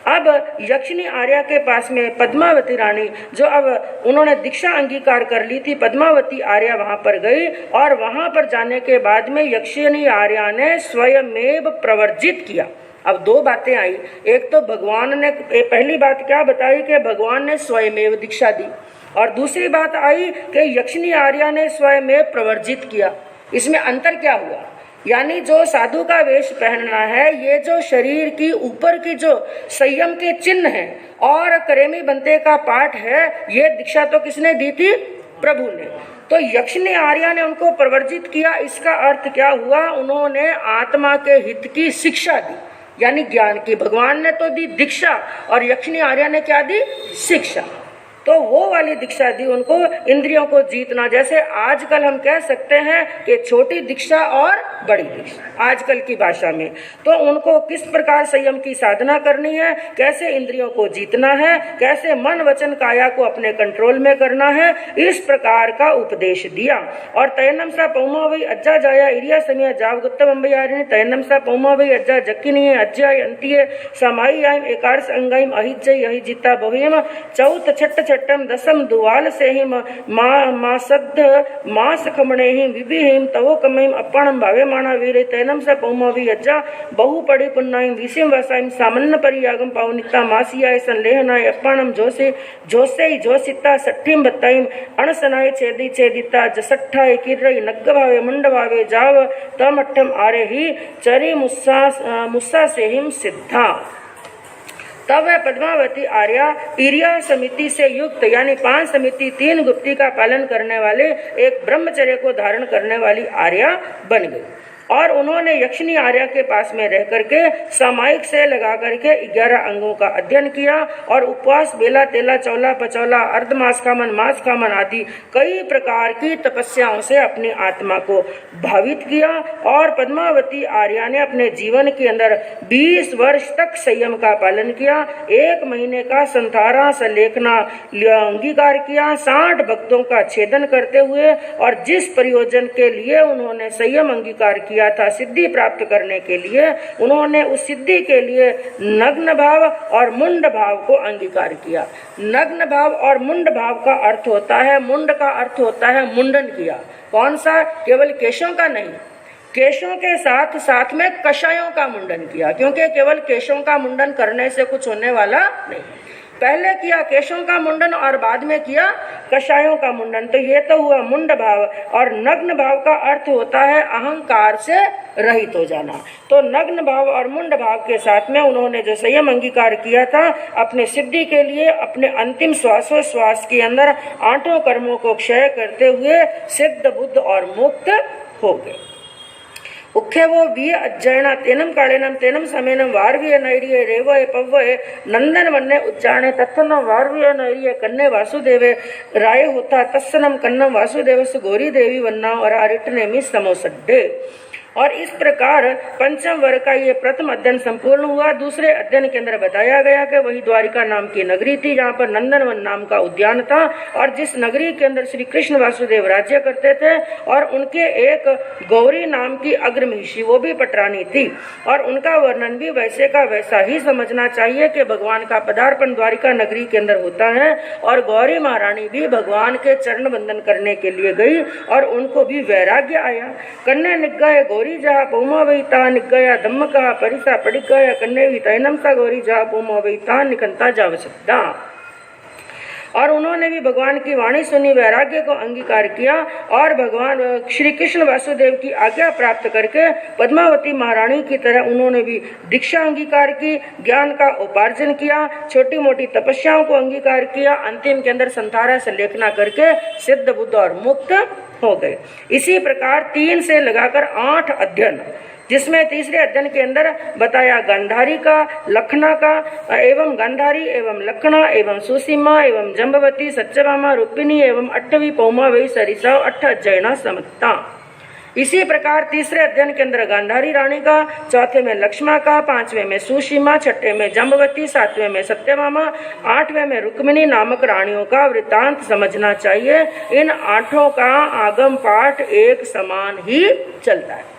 अब यक्षिणी आर्या के पास में पद्मावती रानी, जो अब उन्होंने दीक्षा अंगीकार कर ली थी, पद्मावती आर्या वहां पर गई और वहां पर जाने के बाद में यक्षिणी आर्या ने स्वयमेव प्रवर्जित किया। अब दो बातें आई, एक तो भगवान ने पहली बात क्या बताई कि भगवान ने स्वयमेव दीक्षा दी, और दूसरी बात आई कि यक्षिणी आर्या ने स्वयमेव प्रवर्जित किया। इसमें अंतर क्या हुआ? यानी जो साधु का वेश पहनना है, ये जो शरीर की ऊपर की जो संयम के चिन्ह है और करेमी बनते का पाठ है, ये दीक्षा तो किसने दी थी? प्रभु ने। तो यक्षिणी आर्या ने उनको प्रवर्जित किया। इसका अर्थ क्या हुआ? उन्होंने आत्मा के हित की शिक्षा दी, यानी ज्ञान की। भगवान ने तो दी दीक्षा और यक्षिणी आर्या ने क्या दी? शिक्षा। तो वो वाली दीक्षा दी उनको, इंद्रियों को जीतना। जैसे आजकल हम कह सकते हैं कि छोटी दीक्षा और बड़ी दीक्षा, आजकल की भाषा में। तो उनको किस प्रकार संयम की साधना करनी है, कैसे इंद्रियों को जीतना है, कैसे मन वचन काया को अपने कंट्रोल में करना है, इस प्रकार का उपदेश दिया। और तयनम सा पौमा वही अज्जा जाया इरिया समिया जावगुत्त बम्बयारिणी तयनम सा पौमा वही अज्जा जक्किनी अज्जा अंतिये समाई आयम एकादश अंगाइम अहिजय अहिजिता बहुयम चौथ छठ छठम दसम दुवाल से हिम मा सद्ध मास खमणे हिम विभि हिम तवो कमहिम अपणम भावे माना वीर तैनम सा पौमा भी अज्जा बहु पड़ी पुन्नाइम विषम वसाइम सामन्न परियागम पावनिता मासियाय संलेहनाय अपणम जोसे जोसे जोसिता सठिम बताइम अणसनाय छेदी छेदिता जसट्ठाय किर्रई नग्ग भावे मुंड भावे जाव तमठम आरे ही चरी मुस्सा से हिम सिद्धा। तब वह पद्मावती आर्या इरिया समिति से युक्त यानी 5 समिति 3 गुप्ती का पालन करने वाले एक ब्रह्मचर्य को धारण करने वाली आर्या बन गई। और उन्होंने यक्षिणी आर्या के पास में रह करके सामायिक से लगा करके 11 अंगों का अध्ययन किया और उपवास, बेला तेला, चौला पचौला, अर्धमास खामन, मास खामन आदि कई प्रकार की तपस्याओं से अपनी आत्मा को भावित किया। और पद्मावती आर्या ने अपने जीवन के अंदर 20 वर्ष तक संयम का पालन किया, 1 महीने का संथारा सलेखना अंगीकार किया, 60 भक्तों का छेदन करते हुए, और जिस प्रयोजन के लिए उन्होंने संयम अंगीकार किया था, सिद्धि प्राप्त करने के लिए, उन्होंने उस सिद्धि के लिए नग्न भाव और मुंड भाव को अंगीकार किया। नग्न भाव और मुंड भाव का अर्थ होता है, मुंड का अर्थ होता है मुंडन किया। कौन सा? केवल केशों का नहीं, केशों के साथ साथ में कषायों का मुंडन किया, क्योंकि केवल केशों का मुंडन करने से कुछ होने वाला नहीं। पहले किया केशों का मुंडन और बाद में किया कषायों का मुंडन, तो ये तो हुआ मुंड भाव। और नग्न भाव का अर्थ होता है अहंकार से रहित हो जाना। तो नग्न भाव और मुंड भाव के साथ में उन्होंने जो संयम अंगीकार किया था, अपने सिद्धि के लिए अपने अंतिम श्वासोश्वास के अंदर 8 कर्मों को क्षय करते हुए सिद्ध बुद्ध और मुक्त हो गए। उखे वो वी अज्जयना तेनम कालेनम तेनम समेनम वारवीय नैरिय रेवय पव्वय नंदन वन्ने उच्चारणे तत्सनम वारवीय नैरिय कन्ने वासुदेवे राय होता तत्सनम कन्नम वासुदेवस गौरी देवी वन्ना और आरिटने में समोसड्डे। और इस प्रकार पंचम वर्ग का ये प्रथम अध्ययन संपूर्ण हुआ। दूसरे अध्ययन के अंदर बताया गया कि वही द्वारिका नाम की नगरी थी जहाँ पर नंदनवन नाम का उद्यान था और जिस नगरी के अंदर श्री कृष्ण वासुदेव राज्य करते थे और उनके एक गौरी नाम की अग्रमहिषी वो भी पटरानी थी और उनका वर्णन भी वैसे का वैसा ही समझना चाहिए कि भगवान का पदार्पण द्वारिका नगरी के अंदर होता है और गौरी महारानी भी भगवान के चरण बंदन करने के लिए गई और उनको भी वैराग्य आया। कन्या निग्गाय गौरी जहा पौमा वही ता निग्गया धम्म कहा परिसा पड़िगया कन्या भी तैनम सा गौरी जहा पौमा वही ता निकंता जाव सकता। और उन्होंने भी भगवान की वाणी सुनी, वैराग्य को अंगीकार किया और भगवान श्री कृष्ण वासुदेव की आज्ञा प्राप्त करके पद्मावती महारानी की तरह उन्होंने भी दीक्षा अंगीकार की, ज्ञान का उपार्जन किया, छोटी मोटी तपस्याओं को अंगीकार किया, अंतिम के अंदर संतारा से लेखना करके सिद्ध बुद्ध और मुक्त हो गए। इसी प्रकार 3 से लगाकर 8 अध्ययन, जिसमें तीसरे अध्ययन के अंदर बताया गांधारी का, लखना का एवं गांधारी एवं लखना एवं सुसीमा एवं जम्बवती सत्यभामा रुक्मिणी एवं अट्ठवी पौमा वही सरिसा 8 अध्ययना समता। इसी प्रकार तीसरे अध्ययन के अंदर गांधारी रानी का, चौथे में लक्ष्मा का, 5वें में सुसीमा, 6ठे में जम्बवती, 7वें में सत्यभामा, 8वें में रुक्मिणी नामक रानियों का वृत्तांत समझना चाहिए। इन 8 का आगम पाठ एक समान ही चलता है।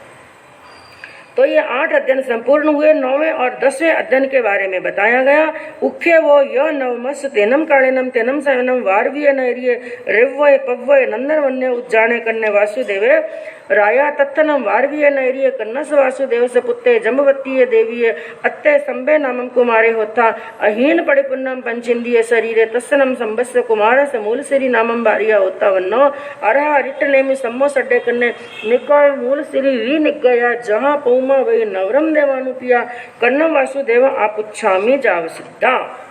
तो ये 8 अध्ययन संपूर्ण हुए। 9वें और 10वें अध्ययन के बारे में बताया गया। उख्य वो य नवमस तेनम कालिनम तेनम सवनम वारवीय नैर्य रेवय पव्वय नंदन वन्य उज्जाने कन्ने वासुदेवे राया तत्थनम वारवीय नैर्य कन्नस वासुदेव से पुत्ते जम्बवतीय देवीय अत्ते संबे नामम कुमारे होता अहीन पड़िपुन्नम पंचिंदीय शरीरे तस्सनम संबस्य कुमार से मूल श्री नामम बारिया होता वन्नो अरहा रिट नेमि सम्मो सड्डे कन्ने निकोय मूल श्री वी निगया जहां पौमा वही नवरम देवानुपिया कन्नम वासुदेव आपुच्छामी जाव सिद्धा।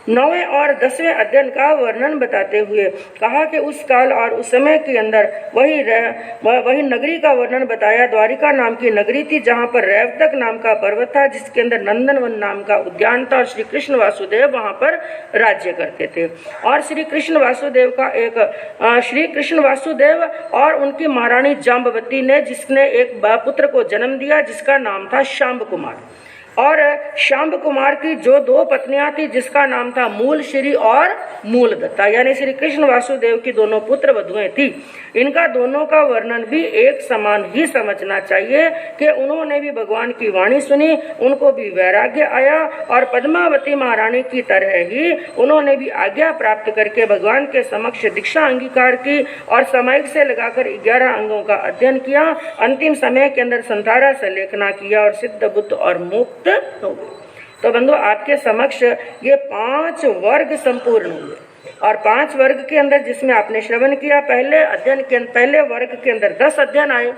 9वें और 10वें अध्ययन का वर्णन बताते हुए कहा कि उस काल और उस समय के अंदर वही नगरी का वर्णन बताया। द्वारिका नाम की नगरी थी जहाँ पर रैवतक नाम का पर्वत था जिसके अंदर नंदनवन नाम का उद्यान था और श्री कृष्ण वासुदेव वहाँ पर राज्य करते थे। और श्री कृष्ण वासुदेव और उनकी महारानी जाम्बवती ने जिसने एक पुत्र को जन्म दिया जिसका नाम था शाम्ब कुमार। और शाम्ब कुमार की जो 2 पत्नियां थी जिसका नाम था मूल श्री और मूल दत्ता, यानी श्री कृष्ण वासुदेव की दोनों पुत्र वधुएं थी। इनका दोनों का वर्णन भी एक समान ही समझना चाहिए कि उन्होंने भी भगवान की वाणी सुनी, उनको भी वैराग्य आया और पद्मावती महारानी की तरह ही उन्होंने भी आज्ञा प्राप्त करके भगवान के समक्ष दीक्षा अंगीकार की और सामयिक से लगाकर 11 अंगों का अध्ययन किया। अंतिम समय के अंदर संतारा से लेखना किया और सिद्ध बुद्ध और मुक्त हो गए। तो बंधु आपके समक्ष ये 5 वर्ग संपूर्ण हुए और 5 वर्ग के अंदर जिसमें आपने श्रवण किया, पहले वर्ग के अंदर 10 अध्ययन आए,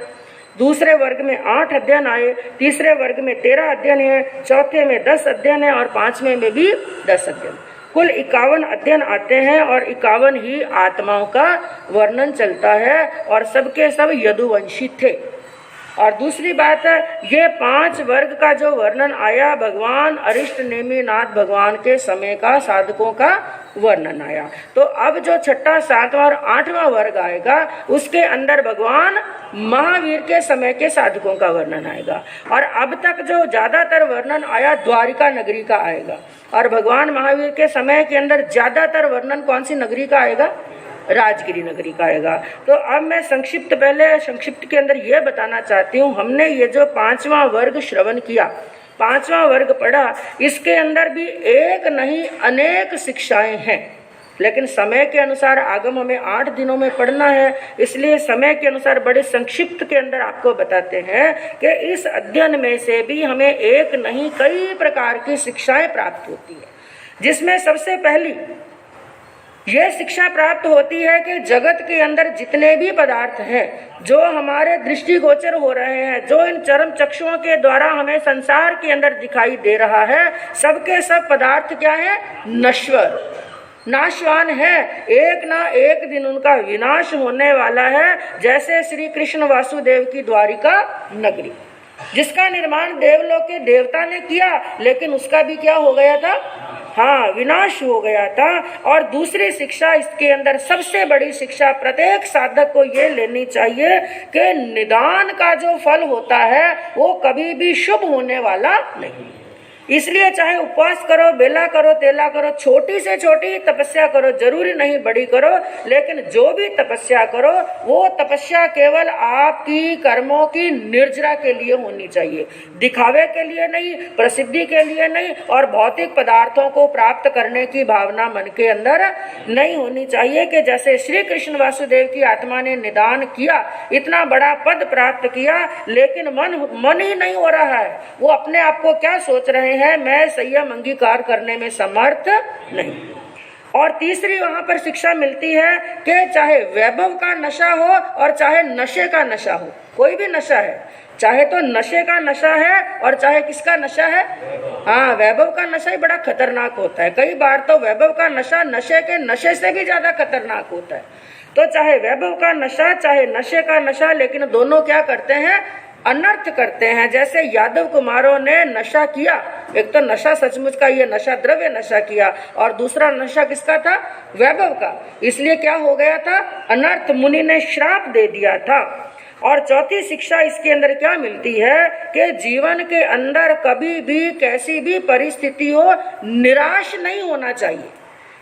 दूसरे वर्ग में 8 अध्ययन आए, तीसरे वर्ग में 13 अध्ययन है, चौथे में 10 अध्ययन है और 5वें में भी 10 अध्ययन। कुल 51 अध्ययन आते हैं और 51 ही आत्माओं का वर्णन चलता है और सबके सब यदुवंशी थे। और दूसरी बात, ये 5 वर्ग का जो वर्णन आया भगवान अरिष्ट नेमिनाथ भगवान के समय का साधकों का वर्णन आया। तो अब जो 6ठा, 7वां और 8वां वर्ग आएगा उसके अंदर भगवान महावीर के समय के साधकों का वर्णन आएगा। और अब तक जो ज्यादातर वर्णन आया द्वारिका नगरी का आएगा और भगवान महावीर के समय के अंदर ज्यादातर वर्णन कौन सी नगरी का आएगा? राजगिरी नगरी का आएगा। तो अब मैं संक्षिप्त के अंदर यह बताना चाहती हूँ, हमने ये जो 5वां वर्ग श्रवण किया, 5वां वर्ग पढ़ा, इसके अंदर भी एक नहीं अनेक शिक्षाएं हैं, लेकिन समय के अनुसार आगम हमें 8 दिनों में पढ़ना है, इसलिए समय के अनुसार बड़े संक्षिप्त के अंदर आपको बताते हैं कि इस अध्ययन में से भी हमें एक नहीं कई प्रकार की शिक्षाएं प्राप्त होती है। जिसमें सबसे पहली यह शिक्षा प्राप्त होती है कि जगत के अंदर जितने भी पदार्थ हैं जो हमारे दृष्टिगोचर हो रहे हैं, जो इन चरम चक्षुओं के द्वारा हमें संसार के अंदर दिखाई दे रहा है, सबके सब पदार्थ क्या है? नश्वर, नाशवान है। एक ना एक दिन उनका विनाश होने वाला है। जैसे श्री कृष्ण वासुदेव की द्वारिका नगरी, जिसका निर्माण देवलोक के देवता ने किया, लेकिन उसका भी क्या हो गया था? हाँ विनाश हो गया था। और दूसरी शिक्षा इसके अंदर सबसे बड़ी शिक्षा प्रत्येक साधक को ये लेनी चाहिए कि निदान का जो फल होता है वो कभी भी शुभ होने वाला नहीं। इसलिए चाहे उपवास करो, बेला करो, तेला करो, छोटी से छोटी तपस्या करो, जरूरी नहीं बड़ी करो, लेकिन जो भी तपस्या करो वो तपस्या केवल आपकी कर्मों की निर्जरा के लिए होनी चाहिए, दिखावे के लिए नहीं, प्रसिद्धि के लिए नहीं, और भौतिक पदार्थों को प्राप्त करने की भावना मन के अंदर नहीं होनी चाहिए। कि जैसे श्री कृष्ण वासुदेव की आत्मा ने निदान किया, इतना बड़ा पद प्राप्त किया, लेकिन मन ही नहीं हो रहा है। वो अपने आप को क्या सोच रहे हैं, मैं संयम अंगीकार करने में समर्थ नहीं। और तीसरी वहां पर शिक्षा मिलती है कि चाहे वैभव का नशा हो और चाहे नशे का नशा हो, कोई भी नशा है, चाहे तो नशे का नशा है और चाहे किसका नशा है, हाँ वैभव का नशा ही बड़ा खतरनाक होता है। कई बार तो वैभव का नशा नशे के नशे से भी ज्यादा खतरनाक होता है। तो चाहे वैभव का नशा चाहे नशे का नशा, लेकिन दोनों क्या करते हैं, अनर्थ करते हैं। जैसे यादव कुमारों ने नशा किया, एक तो नशा सचमुच का ये नशा द्रव्य नशा किया, और दूसरा नशा किसका था, वैभव का। इसलिए क्या हो गया था, अनर्थ, मुनि ने श्राप दे दिया था। और चौथी शिक्षा इसके अंदर क्या मिलती है कि जीवन के अंदर कभी भी कैसी भी परिस्थिति हो निराश नहीं होना चाहिए,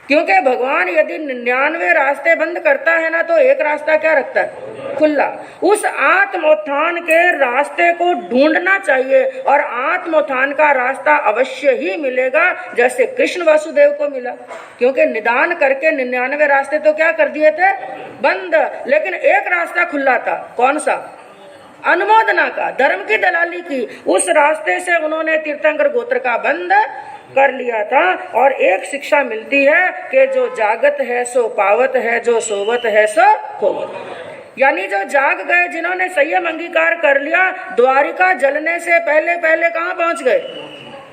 क्योंकि भगवान यदि 99 रास्ते बंद करता है ना, तो एक रास्ता क्या रखता है, खुला। उस आत्मोत्थान के रास्ते को ढूंढना चाहिए, और आत्मोत्थान का रास्ता अवश्य ही मिलेगा, जैसे कृष्ण वासुदेव को मिला। क्योंकि निदान करके 99 रास्ते तो क्या कर दिए थे, बंद, लेकिन एक रास्ता खुला था। कौन सा, अनुमोदना का, धर्म की दलाली की। उस रास्ते से उन्होंने तीर्थंकर गोत्र का बंद कर लिया था। और एक शिक्षा मिलती है कि जो जागत है सो पावत है, जो सोवत है सो खोवत। यानी जो जाग गए, जिन्होंने संयम अंगीकार कर लिया, द्वारिका जलने से पहले पहले कहाँ पहुंच गए,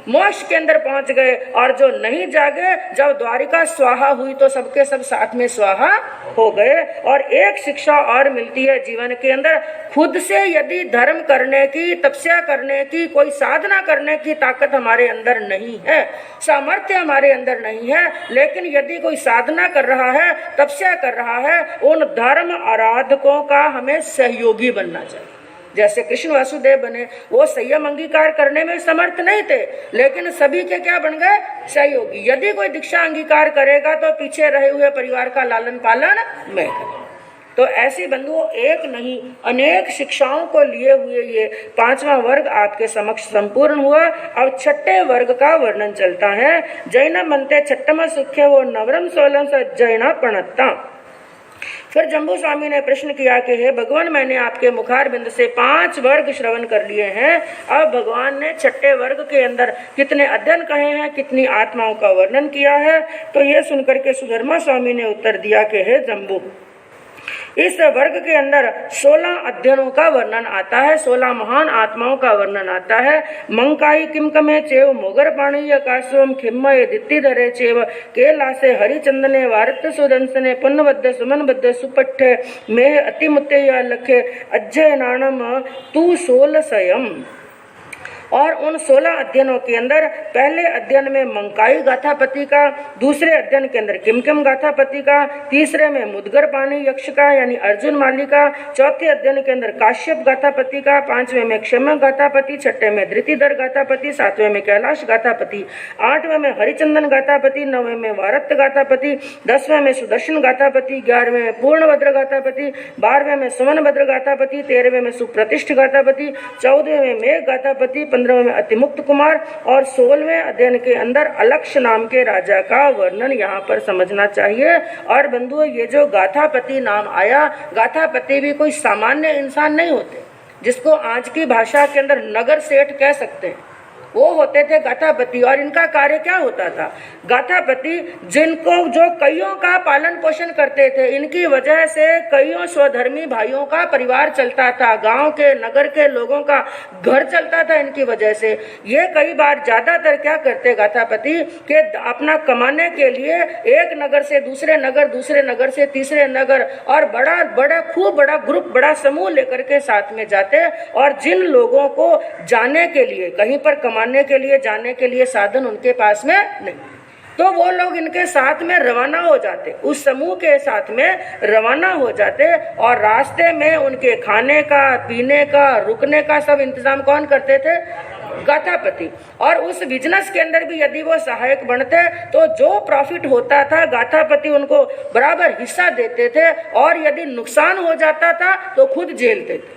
मोक्ष के अंदर पहुंच गए। और जो नहीं जागे, जब द्वारिका स्वाहा हुई तो सबके सब साथ में स्वाहा हो गए। और एक शिक्षा और मिलती है जीवन के अंदर, खुद से यदि धर्म करने की, तपस्या करने की, कोई साधना करने की ताकत हमारे अंदर नहीं है, सामर्थ्य हमारे अंदर नहीं है, लेकिन यदि कोई साधना कर रहा है, तपस्या कर रहा है, उन धर्म आराधकों का हमें सहयोगी बनना चाहिए। जैसे कृष्ण वासुदेव बने, वो संयम अंगीकार करने में समर्थ नहीं थे, लेकिन सभी के क्या बन गए, सहयोगी। यदि कोई दीक्षा अंगीकार करेगा तो पीछे रहे हुए परिवार का लालन पालन मैं करूं। तो ऐसे बंधुओं, एक नहीं अनेक शिक्षाओं को लिए हुए ये 5वां वर्ग आपके समक्ष संपूर्ण हुआ। अब 6ठे वर्ग का वर्णन चलता है। जैन मनते छठम सुख्य वो नवरम सोलम स जैना प्रणता। फिर जम्बू स्वामी ने प्रश्न किया कि हे भगवान, मैंने आपके मुखार बिंद से 5 वर्ग श्रवण कर लिए हैं, अब भगवान ने 6ठे वर्ग के अंदर कितने अध्ययन कहे हैं, कितनी आत्माओं का वर्णन किया है। तो ये सुनकर के सुधर्मा स्वामी ने उत्तर दिया कि हे जम्बू, इस वर्ग के अंदर 16 अध्ययनों का वर्णन आता है, 16 महान आत्माओं का वर्णन आता है। मंकाई किमकमे चेव मोगर पाणी काशोम खिम्मय दित्ति धरे चेव केलासे हरिचंदने वारत सुदंसने पुन्नबद्ध सुमनबद्ध सुपट्ठे मेह अतिमुत्ते या लखे अज्जय नाणम तू सोल सयम। और उन 16 अध्ययनों के अंदर पहले अध्ययन में मंकाई गाथापति का, दूसरे अध्ययन के अंदर किमकिम गाथापति का, तीसरे में मुदगर पाणी यक्ष का यानी अर्जुन माली का, चौथे अध्ययन के अंदर काश्यप गाथापति का, 5वें में क्षम गाथापति, 6ठे में धृतिधर गाथापति, 7वें में कैलाश गाथापति, 8वें में हरिचंदन गाथापति, 9वें में वारत गाथापति, 10वें में सुदर्शन गाथापति, 11वें में पूर्णभद्र गाथापति, 12वें में सुमनभद्र गाथापति, 13वें में सुप्रतिष्ठ गाथापति, 14वें में मेघ गाथापति, 15वें में अतिमुक्त कुमार, और 16वें अध्ययन के अंदर अलक्ष नाम के राजा का वर्णन यहाँ पर समझना चाहिए। और बंधुओं, ये जो गाथापति नाम आया, गाथापति भी कोई सामान्य इंसान नहीं होते, जिसको आज की भाषा के अंदर नगर सेठ कह सकते हैं, वो होते थे गाथापति। और इनका कार्य क्या होता था, गाथापति जिनको जो कईयों का पालन पोषण करते थे, इनकी वजह से कईयों स्वधर्मी भाइयों का परिवार चलता था, गांव के नगर के लोगों का घर चलता था इनकी वजह से। ये कई बार ज्यादातर क्या करते गाथापति कि अपना कमाने के लिए एक नगर से दूसरे नगर, दूसरे नगर से तीसरे नगर, और बड़ा बड़ा खूब बड़ा ग्रुप, बड़ा समूह लेकर के साथ में जाते। और जिन लोगों को जाने के लिए, कहीं पर कमाने के लिए जाने के लिए साधन उनके पास में नहीं, तो वो लोग इनके साथ में रवाना हो जाते, उस समूह के साथ में रवाना हो जाते, और रास्ते में उनके खाने का, पीने का, रुकने का सब इंतजाम कौन करते थे? गाथापति। और उस बिजनेस के अंदर भी यदि वो सहायक बनते तो जो प्रॉफिट होता था गाथापति उनको बराबर हिस्सा देते थे, और यदि नुकसान हो जाता था तो खुद झेलते थे।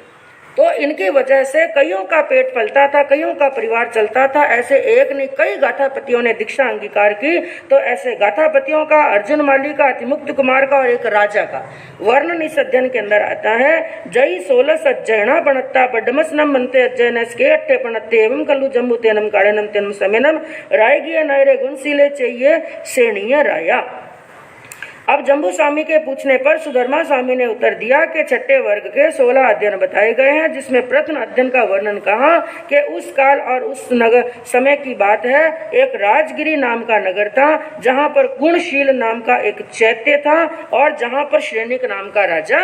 तो इनकी वजह से कईयों का पेट पलता था, कईयों का परिवार चलता था। ऐसे एक नहीं कई गाथापतियों ने दीक्षा अंगीकार की। तो ऐसे गाथापतियों का, अर्जुन माली का, अतिमुक्त कुमार का और एक राजा का वर्णन इस अध्ययन के अंदर आता है। जय 16 अज्जयना पणत्ता पड्डमसनम मनते अज्जयनस के अट्ठे पणत्ते एवं कल्लु जम्बू तेनम काड़ेनम तेनम समेनम रायगिय नयरे गुणशीले चाहिए सेणीय राया। अब जम्बू स्वामी के पूछने पर सुधर्मा स्वामी ने उत्तर दिया कि छठे वर्ग के 16 अध्ययन बताए गए हैं, जिसमें प्रथम अध्ययन का वर्णन कहा कि उस काल और उस नगर समय की बात है। एक राजगिरी नाम का नगर था, जहां पर गुणशील नाम का एक चैत्य था, और जहां पर श्रेणिक नाम का राजा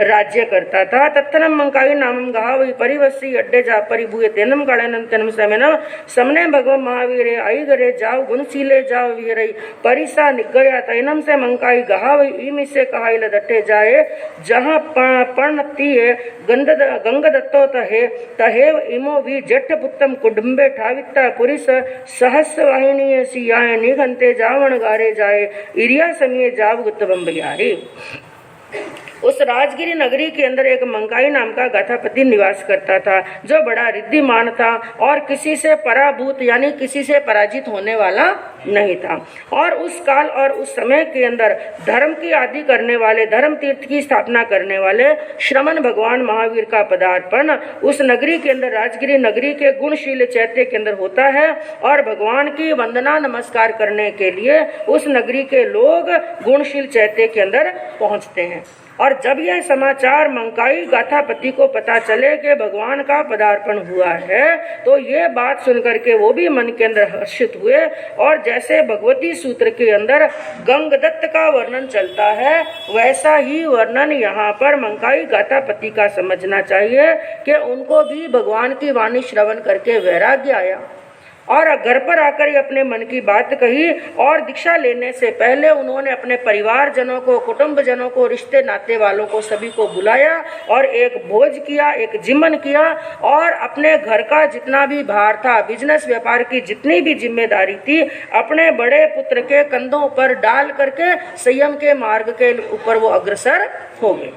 राज्य करता था। तत्थनम मंकाई नामम गहावि परिवसी अड्डे जा परिभूय तेनम काड़ेनम तेनम समेनम समने भगवान महावीरे आई गरे जाओ गुणशीले जाओ वीरई परिसा निगया तैनम से मंकाई गहावि इमी से कहाइल दट्टे जाए जहाँ पर्णती गंग दत्तो तहेव इमो वी जट्ट पुत्तम कुडुम्बे ठाविता पुरिस सहस्र वाहिनी सियाए निघंते जावण गारे जाए इरिया समिये जाव गुत्त बम्बियारी। उस राजगिरी नगरी के अंदर एक मंकाई नाम का गाथापति निवास करता था, जो बड़ा रिद्धिमान था और किसी से पराभूत यानी किसी से पराजित होने वाला नहीं था। और उस काल और उस समय के अंदर धर्म की आदि करने वाले, धर्म तीर्थ की स्थापना करने वाले श्रमण भगवान महावीर का पदार्पण उस नगरी के अंदर, राजगिरी नगरी के गुणशील चैत्य के अंदर होता है। और भगवान की वंदना नमस्कार करने के लिए उस नगरी के लोग गुणशील चैत्य के अंदर पहुंचते हैं। और जब यह समाचार मंकाई गाथापति को पता चले कि भगवान का पदार्पण हुआ है, तो ये बात सुनकर के वो भी मन के अंदर हर्षित हुए। और जैसे भगवती सूत्र के अंदर गंगदत्त का वर्णन चलता है, वैसा ही वर्णन यहाँ पर मंकाई गाथापति का समझना चाहिए कि उनको भी भगवान की वाणी श्रवण करके वैराग्य आया, और घर पर आकर ही अपने मन की बात कही। और दीक्षा लेने से पहले उन्होंने अपने परिवारजनों को, कुटुंब जनों को, रिश्ते नाते वालों को सभी को बुलाया और एक भोज किया, एक जिमन किया, और अपने घर का जितना भी भार था, बिजनेस व्यापार की जितनी भी जिम्मेदारी थी, अपने बड़े पुत्र के कंधों पर डाल करके संयम के मार्ग के ऊपर वो अग्रसर हो गए।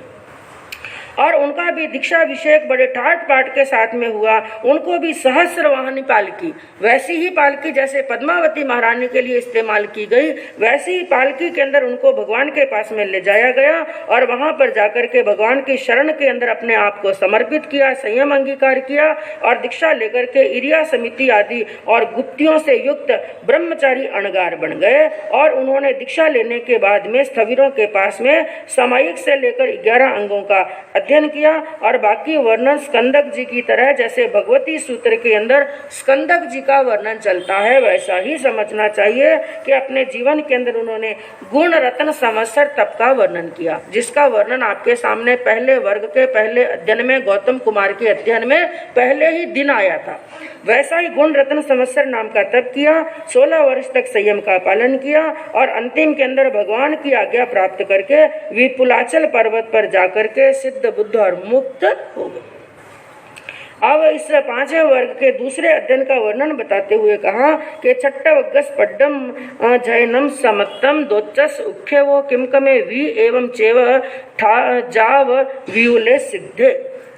और उनका भी दीक्षा अभिषेक बड़े ठाट पाट के साथ में हुआ। उनको भी सहस्र वाहनी पालकी, वैसी ही पालकी जैसे पद्मावती महारानी के लिए इस्तेमाल की गई, वैसी ही पालकी के अंदर उनको भगवान के पास में ले जाया गया, और वहां पर जाकर के भगवान की शरण के अंदर अपने आप को समर्पित किया, संयम अंगीकार किया, और दीक्षा लेकर के इरिया समिति आदि और गुप्तियों से युक्त ब्रह्मचारी अणगार बन गए। और उन्होंने दीक्षा लेने के बाद में स्थविरों के पास में सामायिक से लेकर 11 अंगों का अध्ययन किया। और बाकी वर्णन स्कंदक जी की तरह, जैसे भगवती सूत्र के अंदर स्कंदक जी का वर्णन चलता है, वैसा ही समझना चाहिए कि अपने जीवन के अंदर उन्होंने गुण रत्न संवत्सर तप का वर्णन किया, जिसका वर्णन आपके सामने पहले वर्ग के पहले अध्ययन में, गौतम कुमार के अध्ययन में पहले ही दिन आया था। वैसा ही गुण रत्न संवत्सर नाम का तप किया, 16 वर्ष तक संयम का पालन किया, और अंतिम के अंदर भगवान की आज्ञा प्राप्त करके विपुलाचल पर्वत पर जाकर के सिद्ध, बुद्ध और मुक्त हो गए। अब इस 5वें वर्ग के दूसरे अध्ययन का वर्णन बताते हुए कहा कि छट्टवग्गस पड्डम जैनम समत्तम दोच्चस उख्यवो किमकमे वी एवं चेव जाव व्यूले सिद्धे।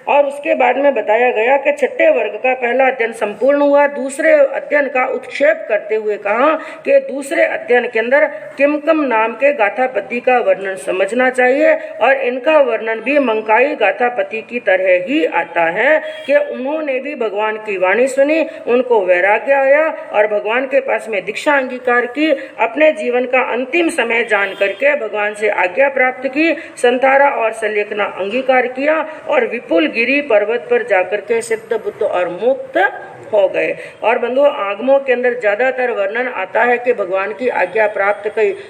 और उसके बाद में बताया गया कि छठे वर्ग का पहला अध्ययन संपूर्ण हुआ। दूसरे अध्ययन का उत्क्षेप करते हुए कहा कि दूसरे अध्ययन के अंदर किमकम नाम के गाथापति का वर्णन समझना चाहिए, और इनका वर्णन भी मंकाई गाथापति की तरह ही आता है कि उन्होंने भी भगवान की वाणी सुनी, उनको वैराग्य आया, और भगवान के पास में दीक्षा अंगीकार की, अपने जीवन का अंतिम समय जान करके भगवान से आज्ञा प्राप्त की, संतारा और सलेखना अंगीकार किया, और विपुल गिरी पर्वत पर जाकर के सिद्ध, बुद्ध और मुक्त हो गए। और बंधु, आगमों के अंदर ज्यादातर वर्णन आता है कि भगवान की आज्ञा प्राप्त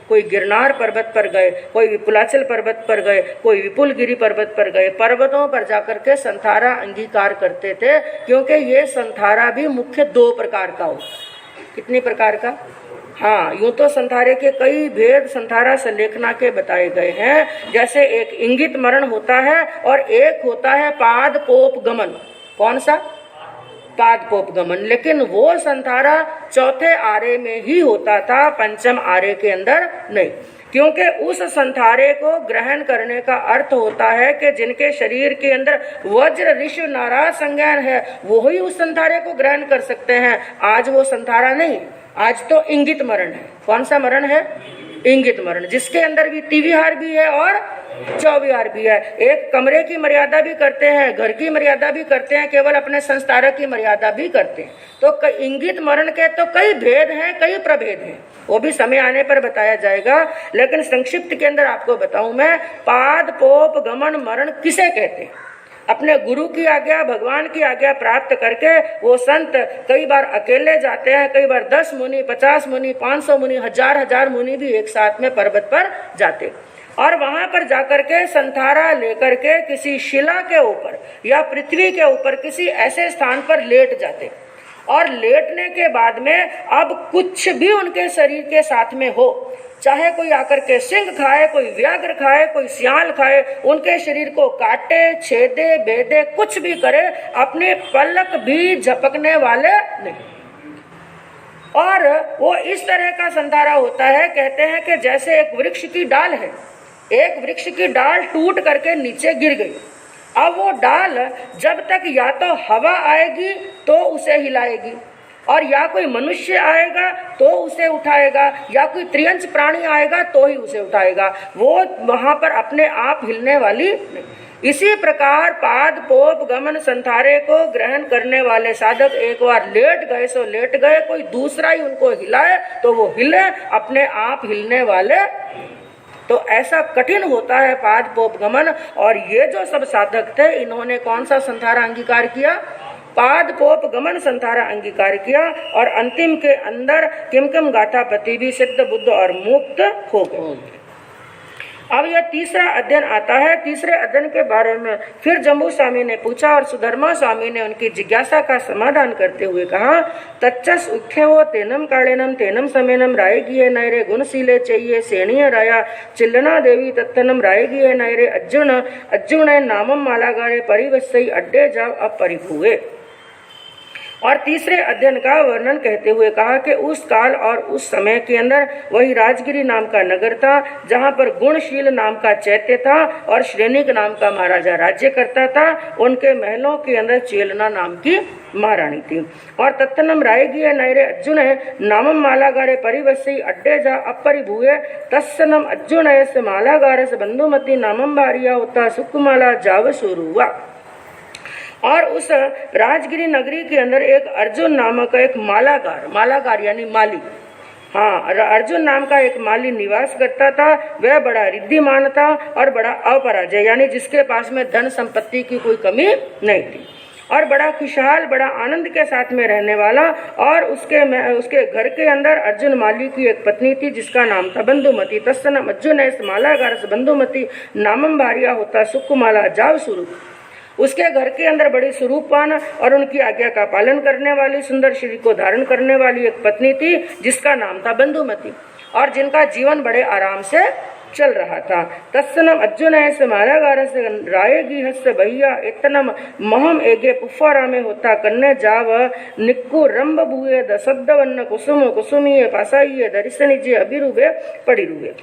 कोई गिरनार पर्वत पर गए, कोई विपुलाचल पर्वत पर गए, कोई विपुल गिरी पर्वत पर गए। पर्वतों पर जाकर के संथारा अंगीकार करते थे, क्योंकि ये संथारा भी मुख्य 2 प्रकार का होता है। कितनी प्रकार का? हाँ, यूं तो संथारे के कई भेद संथारा संलेखना के बताए गए हैं। जैसे एक इंगित मरण होता है और एक होता है पाद पोप गमन। कौन सा? पाद पोप गमन। लेकिन वो संथारा चौथे आरे में ही होता था, पंचम आरे के अंदर नहीं, क्योंकि उस संथारे को ग्रहण करने का अर्थ होता है कि जिनके शरीर के अंदर वज्र ऋषि नाराज संज्ञान है वो ही उस संथारे को ग्रहण कर सकते हैं। आज वो संथारा नहीं, आज तो इंगित मरण है। कौन सा मरण है? इंगित मरण, जिसके अंदर भी तिविहार भी है और चौविहार भी है। एक कमरे की मर्यादा भी करते हैं, घर की मर्यादा भी करते हैं, केवल अपने संस्कारक की मर्यादा भी करते हैं। तो इंगित मरण के तो कई भेद हैं, कई प्रभेद हैं, वो भी समय आने पर बताया जाएगा। लेकिन संक्षिप्त के अंदर आपको बताऊं मैं, पाद पोप गमन मरण किसे कहते हैं? अपने गुरु की आज्ञा, भगवान की आज्ञा प्राप्त करके वो संत कई बार अकेले जाते हैं, कई बार 10 मुनि, 50 मुनि, 500 मुनि, हजार मुनि भी एक साथ में पर्वत पर जाते और वहां पर जाकर के संथारा लेकर के किसी शिला के ऊपर या पृथ्वी के ऊपर किसी ऐसे स्थान पर लेट जाते और लेटने के बाद में अब कुछ भी उनके शरीर के साथ में हो, चाहे कोई आकर के सिंह खाए, कोई व्याघ्र खाए, कोई सियाल खाए, उनके शरीर को काटे, छेदे, बेदे, कुछ भी करे, अपने पलक भी झपकने वाले नहीं। और वो इस तरह का संथारा होता है, कहते हैं कि जैसे एक वृक्ष की डाल है, एक वृक्ष की डाल टूट करके नीचे गिर गई। अब वो डाल जब तक या तो हवा आएगी तो उसे हिलाएगी और या कोई मनुष्य आएगा तो उसे उठाएगा या कोई त्रियंच प्राणी आएगा तो ही उसे उठाएगा, वो वहां पर अपने आप हिलने वाली नहीं। इसी प्रकार पाद पोप गमन संथारे को ग्रहण करने वाले साधक एक बार लेट गए सो लेट गए, कोई दूसरा ही उनको हिलाए तो वो हिले, अपने आप हिलने वाले। तो ऐसा कठिन होता है पाद पोप गमन। और ये जो सब साधक थे, इन्होंने कौन सा संथारा अंगीकार किया? पाद पोप गमन संथारा अंगीकार किया और अंतिम के अंदर किम किम गाथापति भी सिद्ध, बुद्ध और मुक्त हो गए। अब यह तीसरा अध्ययन आता है। तीसरे अध्ययन के बारे में फिर जम्बू स्वामी ने पूछा और सुधर्मा स्वामी ने उनकी जिज्ञासा का समाधान करते हुए कहा, तच्चस उख्य वो तेनम कालेनम तेनम समेनम रायगिये नैरे गुणशीले चाहिए सेणीय राया चिल्लना देवी तत्तनम रायगिये नैरे अर्जुन नामम मालागारे परिवस्सई अड्डे जाव अपरिभुए। और तीसरे अध्ययन का वर्णन कहते हुए कहा कि उस काल और उस समय के अंदर वही राजगिरी नाम का नगर था, जहाँ पर गुणशील नाम का चैत्य था और श्रेणिक नाम का महाराजा राज्य करता था। उनके महलों के अंदर चेलना नाम की महारानी थी। और तत्तनम रायगिये नैरे अर्जुन नामम मालागारे परिवस्सई अड्डे जा अपरिभुए तत्सनम अर्जुन मालागारस बंधुमती नामम भारिया होता सुकुमाला जाव सुरुवा। और उस राजगिरी नगरी के अंदर एक अर्जुन नामक एक मालागार यानी माली, हाँ, अर्जुन नाम का एक माली निवास करता था। वह बड़ा रिद्धिमान था और बड़ा अपराजय, यानी जिसके पास में धन संपत्ति की कोई कमी नहीं थी और बड़ा खुशहाल, बड़ा आनंद के साथ में रहने वाला। और उसके घर के अंदर अर्जुन माली की एक पत्नी थी जिसका नाम था बंधुमती। तत्सनम अर्जुन मालागारस बंधुमती नामम भारिया होता सुकुमाला जाव स्वरूप। उसके घर के अंदर बड़ी स्वरूपवान और उनकी आज्ञा का पालन करने वाली, सुंदर शरीर को धारण करने वाली एक पत्नी थी जिसका नाम था बंधुमती और जिनका जीवन बड़े आराम से चल रहा था। तत्सनम अर्जुन ऐसे मालागार से रायगी हस्त भैया इतनम महम एगे पुफारा में होता कन्ने जाव निक्कु रंब भूए दसद्दवन्न कुसुम कुसुमीय पासाइये दरिसनिजे अभिरुवे पड़िरुवे।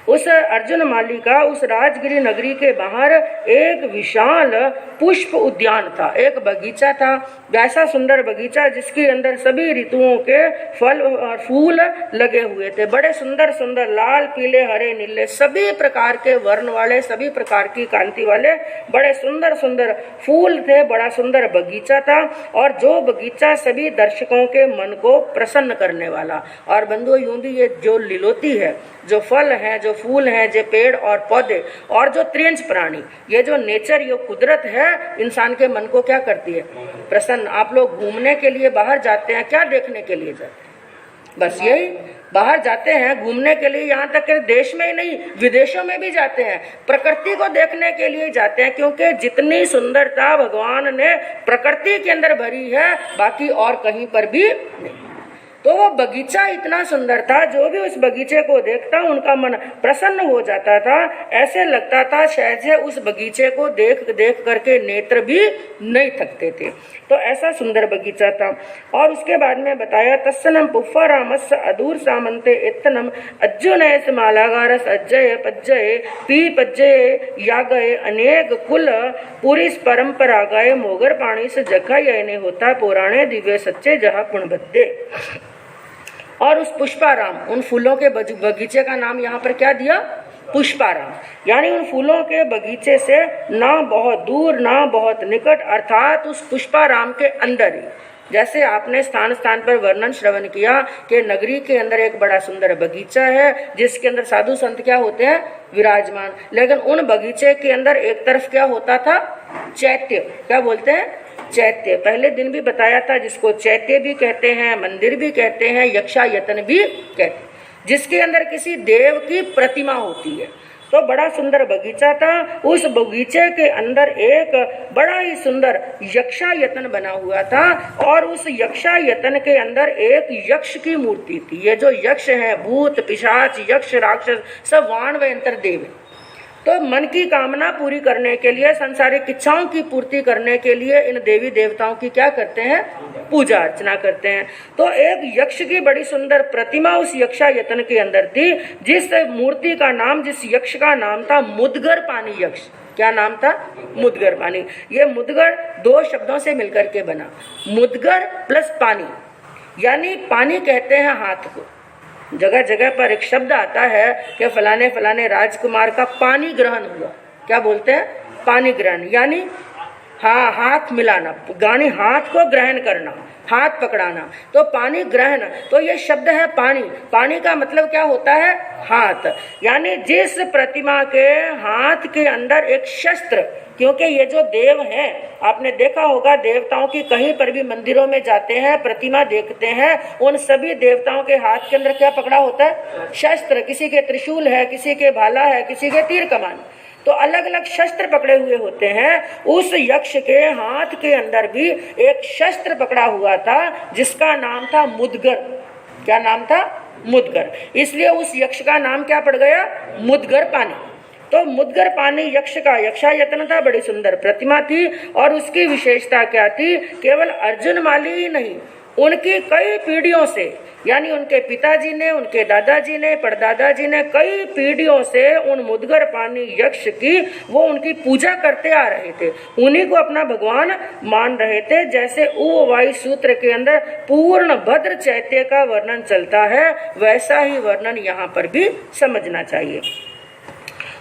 उस अर्जुन माली का उस राजगिरी नगरी के बाहर एक विशाल पुष्प उद्यान था, एक बगीचा था, वैसा सुंदर बगीचा जिसके अंदर सभी ऋतुओं के फल और फूल लगे हुए थे। बड़े सुंदर सुंदर लाल, पीले, हरे, नीले, सभी प्रकार के वर्ण वाले, सभी प्रकार की कांति वाले बड़े सुंदर सुंदर फूल थे। बड़ा सुंदर बगीचा था और जो बगीचा सभी दर्शकों के मन को प्रसन्न करने वाला। और बंधुओं, यूं भी ये जो लीलोती है, जो फल हैं, जो फूल हैं, जो पेड़ और पौधे और जो त्रियंच प्राणी, ये जो नेचर, ये कुदरत है, इंसान के मन को क्या करती है? प्रसन्न। आप लोग घूमने के लिए बाहर जाते हैं, क्या देखने के लिए जाते हैं? बस यही, बाहर जाते हैं घूमने के लिए, यहाँ तक कि देश में ही नहीं विदेशों में भी जाते हैं, प्रकृति को देखने के लिए जाते हैं, क्योंकि जितनी सुंदरता भगवान ने प्रकृति के अंदर भरी है बाकी और कहीं पर भी नहीं। तो वो बगीचा इतना सुंदर था, जो भी उस बगीचे को देखता उनका मन प्रसन्न हो जाता था। ऐसे लगता था शायद से उस बगीचे को देख देख करके नेत्र भी नहीं थकते थे। तो ऐसा सुंदर बगीचा था। और उसके बाद में बताया तस्सनम पुफ्फा रामस अदूर सामंते इत्तनम अज्जुनयस मालागारस अज्जय पज्जय पी पज्जय यागय अनेक कुल पूरी परंपरा गए मोगर पानी से जखा यने होता पुराणे दिव्य सच्चे जहा पुण्यबद्धे। और उस पुष्पाराम, उन फूलों के बगीचे का नाम यहाँ पर क्या दिया? पुष्पाराम। यानी उन फूलों के बगीचे से ना बहुत दूर ना बहुत निकट, अर्थात उस पुष्पाराम के अंदर ही। जैसे आपने स्थान स्थान पर वर्णन श्रवण किया कि नगरी के अंदर एक बड़ा सुंदर बगीचा है जिसके अंदर साधु संत क्या होते हैं? विराजमान। लेकिन उन बगीचे के अंदर एक तरफ क्या होता था? चैत्य। क्या बोलते हैं? चैत्य। पहले दिन भी बताया था, जिसको चैत्य भी कहते हैं, मंदिर भी कहते हैं, यक्षायतन भी कहते हैं, जिसके अंदर किसी देव की प्रतिमा होती है। तो बड़ा सुंदर बगीचा था। उस बगीचे के अंदर एक बड़ा ही सुंदर यक्षायतन बना हुआ था और उस यक्षायतन के अंदर एक यक्ष की मूर्ति थी। ये जो यक्ष हैं, भूत पिशाच यक्ष राक्षस सब वाण व यंत्र देव हैं। तो मन की कामना पूरी करने के लिए, संसारिक इच्छाओं की पूर्ति करने के लिए इन देवी देवताओं की क्या करते हैं? पूजा अर्चना करते हैं। तो एक यक्ष की बड़ी सुंदर प्रतिमा उस यक्षायतन के अंदर थी, जिस मूर्ति का नाम, जिस यक्ष का नाम था मुदगर पानी यक्ष। क्या नाम था? मुदगर पानी। ये मुदगर दो शब्दों से मिलकर के बना, मुदगर प्लस पानी। यानी पानी कहते हैं हाथ को। जगह जगह पर एक शब्द आता है कि फलाने फलाने राजकुमार का पानी ग्रहण हुआ। क्या बोलते हैं? पानी ग्रहण। यानी हाँ, हाथ मिलाना, गानी हाथ को ग्रहण करना, हाथ पकड़ाना। तो पानी ग्रहण, तो ये शब्द है पानी। पानी का मतलब क्या होता है? हाथ। यानी जिस प्रतिमा के हाथ के अंदर एक शस्त्र, क्योंकि ये जो देव हैं, आपने देखा होगा देवताओं की कहीं पर भी मंदिरों में जाते हैं, प्रतिमा देखते हैं, उन सभी देवताओं के हाथ के अंदर क्या पकड़ा होता है? शस्त्र। किसी के त्रिशूल है, किसी के भाला है, किसी के तीर कमान। तो अलग अलग शस्त्र पकड़े हुए होते हैं। उस यक्ष के हाथ के अंदर भी एक शस्त्र पकड़ा हुआ था जिसका नाम था मुदगर। क्या नाम था? मुदगर। इसलिए उस यक्ष का नाम क्या पड़ गया? मुदगर पानी। तो मुदगर पानी यक्ष का यक्षायतन था, बड़ी सुंदर प्रतिमा थी। और उसकी विशेषता क्या थी? केवल अर्जुन माली ही नहीं, उनकी कई पीढ़ियों से, यानी उनके पिताजी ने, उनके दादाजी ने, परदादाजी ने कई पीढ़ियों से उन मुदगर पानी यक्ष की वो उनकी पूजा करते आ रहे थे, उन्हीं को अपना भगवान मान रहे थे। जैसे उवाई सूत्र के अंदर पूर्ण भद्र चैत्य का वर्णन चलता है, वैसा ही वर्णन यहाँ पर भी समझना चाहिए।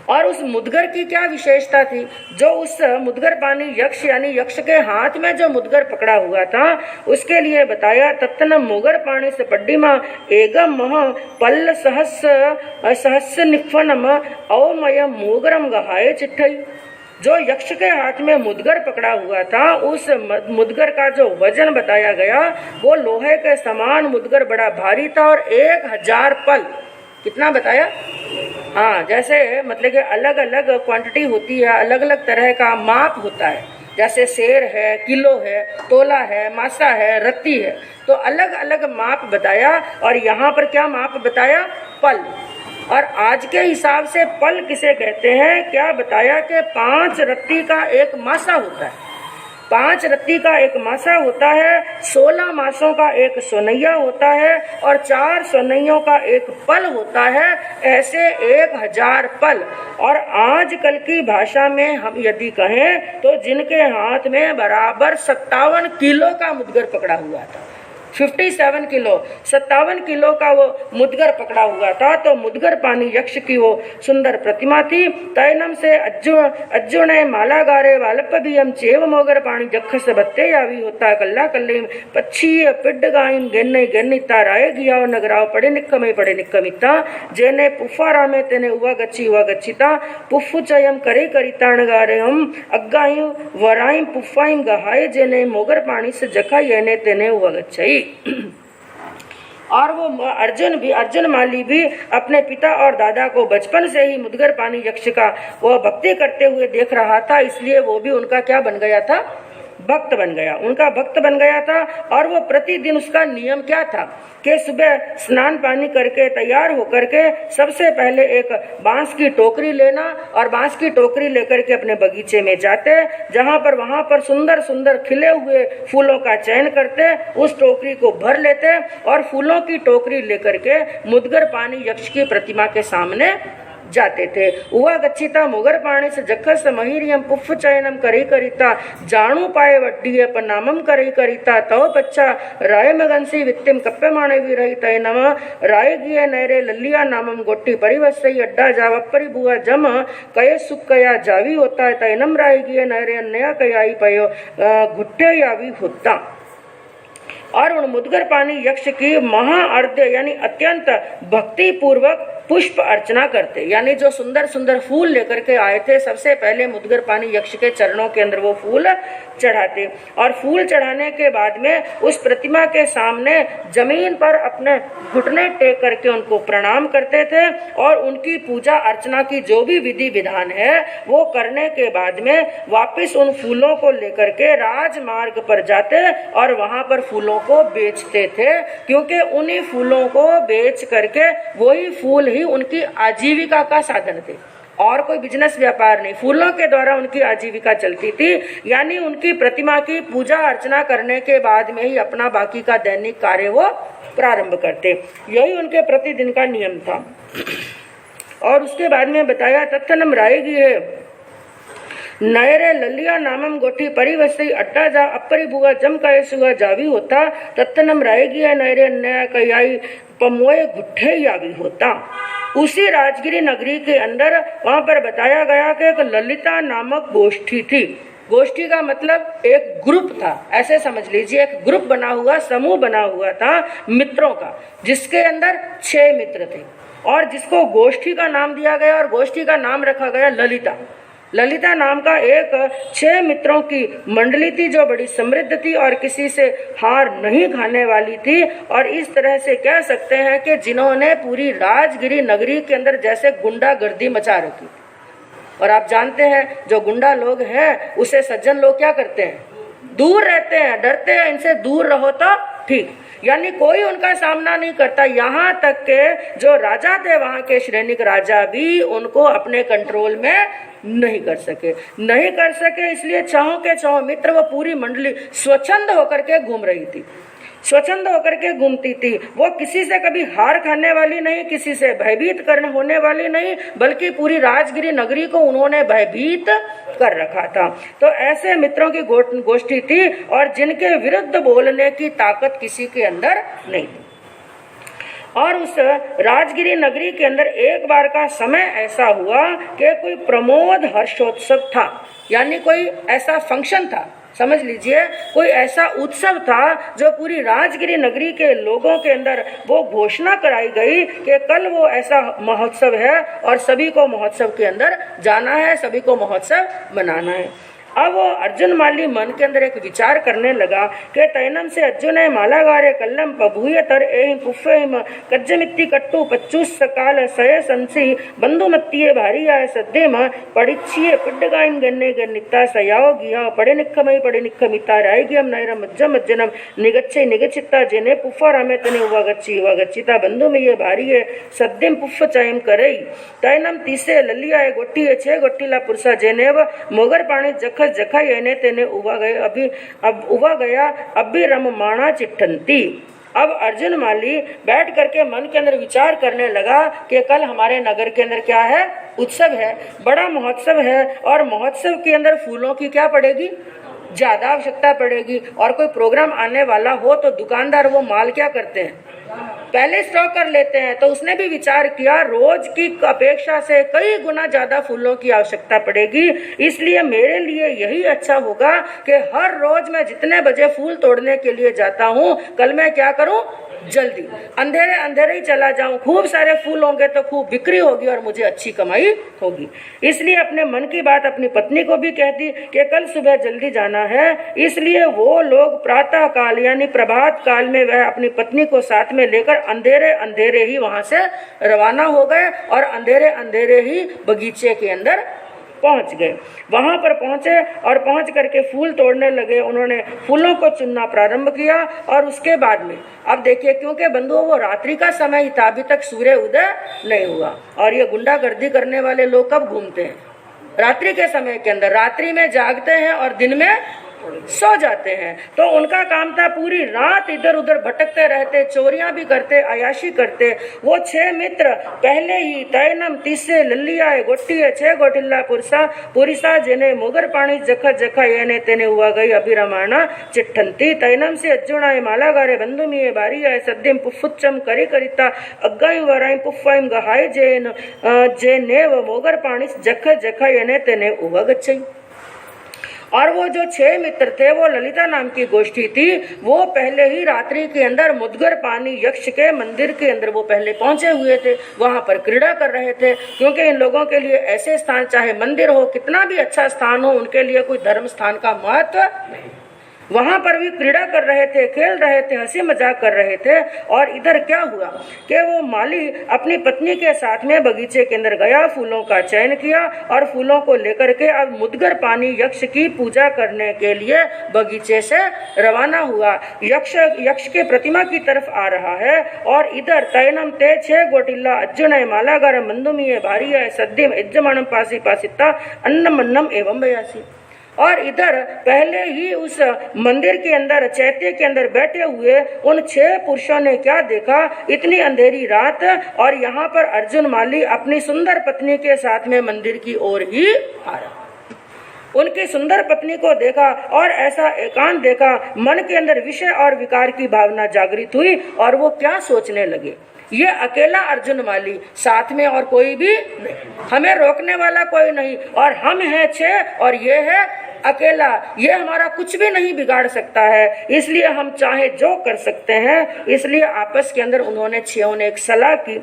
और उस मुदगर की क्या विशेषता थी? जो उस मुदगर पानी यक्ष, यानी यक्ष के हाथ में जो मुदगर पकड़ा हुआ था, उसके लिए बताया तत्तनम मुगर पानी से पड्डिमा एगम मह पल्ल सहस्य निफनम अवमय मोगरम गहाय चिट्ठई। जो यक्ष के हाथ में मुदगर पकड़ा हुआ था, उस मुदगर का जो वजन बताया गया वो लोहे के समान मुदगर बड़ा भारी था और 1000 पल। कितना बताया? हाँ, जैसे मतलब कि अलग अलग क्वांटिटी होती है, अलग अलग तरह का माप होता है। जैसे शेर है, किलो है, तोला है, मासा है, रत्ती है, तो अलग अलग माप बताया। और यहाँ पर क्या माप बताया? पल। और आज के हिसाब से पल किसे कहते हैं? क्या बताया कि 5 रत्ती का एक मासा होता है, 5 रत्ती का एक मासा होता है, 16 मासों का एक सोनैया होता है और 4 सोनैयों का एक पल होता है। ऐसे 1000 पल। और आजकल की भाषा में हम यदि कहें तो जिनके हाथ में बराबर 57 किलो का मुदगर पकड़ा हुआ था, 57 किलो, 57 किलो का वो मुदगर पकड़ा हुआ था। तो मुदगर पानी यक्ष की वो सुंदर प्रतिमा थी। तैनम से अर्जुन मालागारे वालपदियम चेव मोगर पानी जख से बत्ते यावी होता कल्ला कल्ले पक्षी पिड गाइन गेन्ने गेन्निता राय गिया नगराव पड़े निक्कमिता जेने पुफारा में तेने हुआ गच्छिता पुफ्फु चयम करे करिताण गारे हम अग्गाई वराई पुफ्फाई गहाय जेने मोगर पानी से जखा येने तेने हुआ गच्छई। और वो अर्जुन माली भी अपने पिता और दादा को बचपन से ही मुदगर पानी यक्ष का वो भक्ति करते हुए देख रहा था, इसलिए वो भी उनका क्या बन गया था? भक्त बन गया, उनका भक्त बन गया था। और वो प्रतिदिन उसका नियम क्या था कि सुबह स्नान पानी करके तैयार होकर के सबसे पहले एक बांस की टोकरी लेना और बांस की टोकरी लेकर के अपने बगीचे में जाते, जहां पर वहां पर सुंदर सुंदर खिले हुए फूलों का चयन करते, उस टोकरी को भर लेते और फूलों की टोकरी लेकर के मुद्गर पानी यक्ष की प्रतिमा के सामने जाते थे। उवा गच्छिता मुगर पाणी से जखस महिरियम पुष्प चयनम करी करिता जाणु पाए वड्डीय पनामम करी करिता तव बच्चा राय मगंसी वित्तिम कप्पे माणे भी रही तय नम राय गिये नैरे लल्लिया नामम गोट्टी परिवसई अड्डा जाव परि बुआ जम कये सुख कया जावी होता है तैनम राय गिये नैरे नया कयाई पयो घुट्टे यावी होता। और उन मुद्गर पानी यक्ष की महाआर्द्य यानी अत्यंत भक्ति पूर्वक पुष्प अर्चना करते, यानी जो सुंदर सुंदर फूल लेकर के आए थे सबसे पहले मुद्गर पानी यक्ष के चरणों के अंदर वो फूल चढ़ाते और फूल चढ़ाने के बाद में उस प्रतिमा के सामने जमीन पर अपने घुटने टेक करके उनको प्रणाम करते थे और उनकी पूजा अर्चना की जो भी विधि विधान है वो करने के बाद में वापस उन फूलों को लेकर के राजमार्ग पर जाते और वहां पर फूलों को बेचते थे, क्योंकि उन्हीं फूलों को बेच करके वही फूल ही उनकी आजीविका का साधन थे और कोई बिजनेस व्यापार नहीं, फूलों के द्वारा उनकी आजीविका चलती थी। यानी उनकी प्रतिमा की पूजा अर्चना करने के बाद में ही अपना बाकी का दैनिक कार्य वो प्रारंभ करते, यही उनके प्रतिदिन का नियम था। और उसके बाद में बताया तत्नम रायगी है नयरे ललिया नामम गोठी परिवसई अड्डा जा अपरी बुआ जम का सुगा जावी होता तत्नम रायगी है नयरे नया कयाई पमोए गुट्ठे यावी होता। उसी राजगिरी नगरी के अंदर वहां पर बताया गया कि एक ललिता नामक गोष्ठी थी। गोष्ठी का मतलब एक ग्रुप था, ऐसे समझ लीजिए एक ग्रुप बना हुआ, समूह बना हुआ था मित्रों का, जिसके अंदर 6 मित्र थे और जिसको गोष्ठी का नाम दिया गया और गोष्ठी का नाम रखा गया ललिता। ललिता नाम का एक 6 मित्रों की मंडली थी जो बड़ी समृद्ध थी और किसी से हार नहीं खाने वाली थी। और इस तरह से कह सकते हैं कि जिन्होंने पूरी राजगिरी नगरी के अंदर जैसे गुंडागर्दी मचा रखी। और आप जानते हैं जो गुंडा लोग हैं उसे सज्जन लोग क्या करते हैं, दूर रहते हैं, डरते हैं, इनसे दूर रहो तो ठीक, यानी कोई उनका सामना नहीं करता। यहाँ तक के जो राजा थे वहां के श्रेणिक राजा भी उनको अपने कंट्रोल में नहीं कर सके। इसलिए चाहों के चाहों मित्र वो पूरी मंडली स्वच्छंद होकर के घूम रही थी, स्वच्छंद होकर के घूमती थी। वो किसी से कभी हार खाने वाली नहीं, किसी से भयभीत करने होने वाली नहीं, बल्कि पूरी राजगिरी नगरी को उन्होंने भयभीत कर रखा था। तो ऐसे मित्रों की गोष्ठी थी और जिनके विरुद्ध बोलने की ताकत किसी के अंदर नहीं थी। और उस राजगिरी नगरी के अंदर एक बार का समय ऐसा हुआ कि कोई प्रमोद हर्षोत्सव था, यानी कोई ऐसा फंक्शन था, समझ लीजिए कोई ऐसा उत्सव था जो पूरी राजगिरी नगरी के लोगों के अंदर वो घोषणा कराई गई कि कल वो ऐसा महोत्सव है और सभी को महोत्सव के अंदर जाना है, सभी को महोत्सव मनाना है। अब वो अर्जुन माली मन के अंदर एक विचार करने लगा कि तैनम से अर्जुन मालागारे कल्लम पभूय तर एहिम पुफ्फहिम कज्जमित्ति कट्टू पच्चूस सकाल सय संसी बंधुमत्तिये भारी आय सद्देम पड़िच्छिये पिड्डगाइन गन्ने गन्निता सयाओ गिया पड़े निक्खमिता रायगियम नैरम मज्जनम निगच्छे निगचित्ता जेने पुफ्फा रामे तने उवागच्छिता बंधुमये भारी सद्देम पुफ्फ चयम करई तैनम तीसे लल्लिया गोट्टी 6 गोट्टीला पुरुषा जेनेव मोगर पाणी जख जखा येने तेने उवा गया अभी रम माणा चिट्ठंती। अब अर्जुन माली बैठ करके मन के अंदर विचार करने लगा कि कल हमारे नगर के अंदर क्या है, उत्सव है, बड़ा महोत्सव है और महोत्सव के अंदर फूलों की क्या पड़ेगी, ज्यादा आवश्यकता पड़ेगी। और कोई प्रोग्राम आने वाला हो तो दुकानदार वो माल क्या करते हैं, पहले स्टॉक कर लेते हैं। तो उसने भी विचार किया रोज की अपेक्षा से कई गुना ज्यादा फूलों की आवश्यकता पड़ेगी, इसलिए मेरे लिए यही अच्छा होगा कि हर रोज मैं जितने बजे फूल तोड़ने के लिए जाता हूँ कल मैं क्या करूँ, जल्दी अंधेरे अंधेरे ही चला जाऊं, खूब सारे फूल होंगे तो खूब बिक्री होगी और मुझे अच्छी कमाई होगी। इसलिए अपने मन की बात अपनी पत्नी को भी कह दी कि कल सुबह जल्दी जाना है। इसलिए वो लोग प्रातः काल यानी प्रभात काल में वह अपनी पत्नी को साथ में लेकर अंधेरे अंधेरे ही वहां से रवाना हो गए और अंधेरे अंधेरे ही बगीचे के अंदर पहुंच गए। वहां पर पहुंचे और पहुंच करके फूल तोड़ने लगे। उन्होंने फूलों को चुनना प्रारंभ किया और उसके बाद में अब देखिए, क्योंकि बंधुओं वो रात्रि का समय ही था, अभी तक सूर्य उदय नहीं हुआ। और ये गुंडागर्दी करने वाले लोग कब घूमते हैं? रात्रि के समय के अंदर। रात्रि में जागते हैं और दिन में सो जाते हैं। तो उनका काम था पूरी रात इधर उधर भटकते रहते, चोरियां भी करते, अयाशी करते। वो 6 मित्र पहले ही तैनम तीसे लल्लिया गोटिये 6 गोटिल्ला पुरिसा जेने मोगर पानी जख जख येने तेने हुआ गई अभिरमाणा चिट्ठंती तैनम से अज्जुणाए मालागारे बंधुमिये बारियाए सद्दिम पुफुच्चम करी करिता अग्गाई वराई पुफ्फाइम गहाई जेने वो मोगर पानी जख जख येने तेने हुआ गच्छई। और वो जो 6 मित्र थे, वो ललिता नाम की गोष्ठी थी, वो पहले ही रात्रि के अंदर मुदगर पानी यक्ष के मंदिर के अंदर वो पहले पहुंचे हुए थे। वहां पर क्रीड़ा कर रहे थे, क्योंकि इन लोगों के लिए ऐसे स्थान, चाहे मंदिर हो, कितना भी अच्छा स्थान हो, उनके लिए कोई धर्म स्थान का महत्व नहीं। वहां पर भी क्रीड़ा कर रहे थे, खेल रहे थे, हंसी मजाक कर रहे थे। और इधर क्या हुआ कि वो माली अपनी पत्नी के साथ में बगीचे के अंदर गया, फूलों का चयन किया और फूलों को लेकर के अब मुदगर पानी यक्ष की पूजा करने के लिए बगीचे से रवाना हुआ। यक्ष के प्रतिमा की तरफ आ रहा है और इधर तैनम ते 6 गोटिल्ला अज्जुनय मालागार मंदुमिये भारिया सद्दिम इज्जमानम पासी पासिता अन्नम अन्नम एवं बयासी। और इधर पहले ही उस मंदिर के अंदर, चैत्य के अंदर बैठे हुए उन 6 पुरुषों ने क्या देखा, इतनी अंधेरी रात, और यहाँ पर अर्जुन माली अपनी सुंदर पत्नी के साथ में मंदिर की ओर ही आ रहा। उनकी सुंदर पत्नी को देखा और ऐसा एकांत देखा, मन के अंदर विषय और विकार की भावना जागृत हुई और वो क्या सोचने लगे, ये अकेला अर्जुन माली, साथ में और कोई भी नहीं, हमें रोकने वाला कोई नहीं, और हम हैं 6 और ये है अकेला, ये हमारा कुछ भी नहीं बिगाड़ सकता है, इसलिए हम चाहे जो कर सकते हैं। इसलिए आपस के अंदर उन्होंने 6 ने एक सलाह की।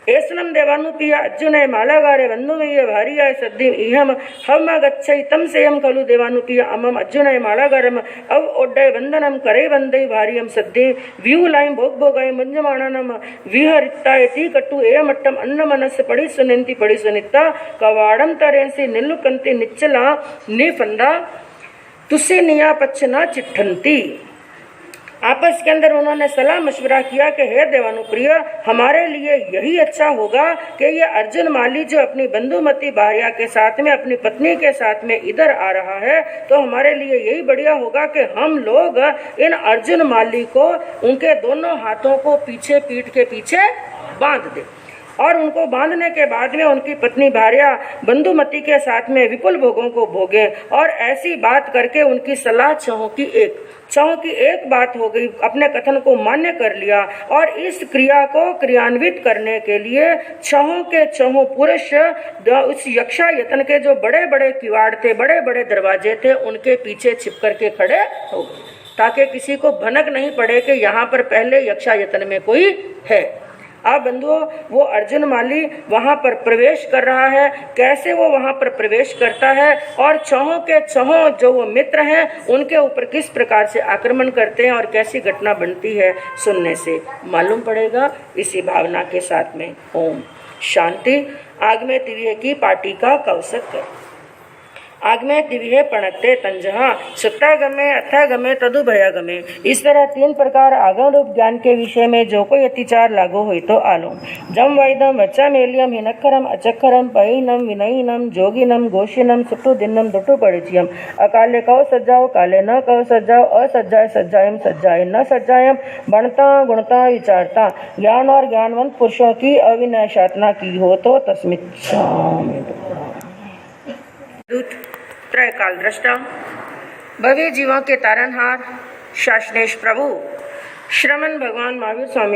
एसनम देवानुपिया अज्जुने मालागारे बंधुमये भारियाय सद्दिम इहम हम गच्छै तम सेयम खलु देवानुपिया अमम अज्जुने मालागारम अव ओड्डय बंधनम करे बंदई भारियम सद्दि व्यूलाइम भोग भोगाय मंजमाननम विहरित्ताय ती कट्टु एयमट्टम अन्न मनस पड़ी सुनिता कवाड़म तरेंसी निल्लुकंती निच्चला निफंदा तुसी निया पच्छना चिट्ठंती। आपस के अंदर उन्होंने सलाह मशवरा किया कि हे देवानुप्रिय, हमारे लिए यही अच्छा होगा कि ये अर्जुन माली जो अपनी बंधुमती भार्या के साथ में, अपनी पत्नी के साथ में इधर आ रहा है, तो हमारे लिए यही बढ़िया होगा कि हम लोग इन अर्जुन माली को उनके दोनों हाथों को पीछे, पीठ के पीछे बांध दें और उनको बांधने के बाद में उनकी पत्नी भार्या बंधुमती के साथ में विपुल भोगों को भोगे। और ऐसी बात करके उनकी सलाह 6 की एक बात हो गई, अपने कथन को मान्य कर लिया। और इस क्रिया को क्रियान्वित करने के लिए 6 के 6 पुरुष उस यक्षा यतन के जो बड़े बड़े किवाड़ थे, बड़े बड़े दरवाजे थे, उनके पीछे छिप करके खड़े हो गए, ताकि किसी को भनक नहीं पड़े कि यहाँ पर पहले यक्षा यतन में कोई है। अब बंधुओं, वो अर्जुन माली वहां पर प्रवेश कर रहा है। कैसे वो वहां पर प्रवेश करता है और 6 के 6 जो वो मित्र हैं उनके ऊपर किस प्रकार से आक्रमण करते हैं और कैसी घटना बनती है, सुनने से मालूम पड़ेगा। इसी भावना के साथ में ओम शांति। आगमे तिव्य की पाटी का कौशक आगमे दिव्य पणकते तंजहा सुत्रागमे अथागमे तदुभयागमे। इस तरह 3 प्रकार आगम रूप ज्ञान के विषय में जो कोई अतिचार लागू हुई तो आलो। जम वैदम वच्चामेलियम हिनक्खरम अचक्खरम पयिनम विनयिनम जोगिनम घोषिनम सुटुदिन्नम दुटु परिचयम अकाले कौ सज्जाओ काले न कौ सज्जाओ असज्जाय सज्जायम सज्जाय न सज्जायम बनता गुणता विचारता। ज्ञान और ज्ञानवंत पुरुषों की अविनाशात्मा की हो तो तस्मिच्छामि। त्रय काल दृष्टा, भव्य जीवों के तारनहार, शासनेश प्रभु, श्रमण भगवान महावीर स्वामी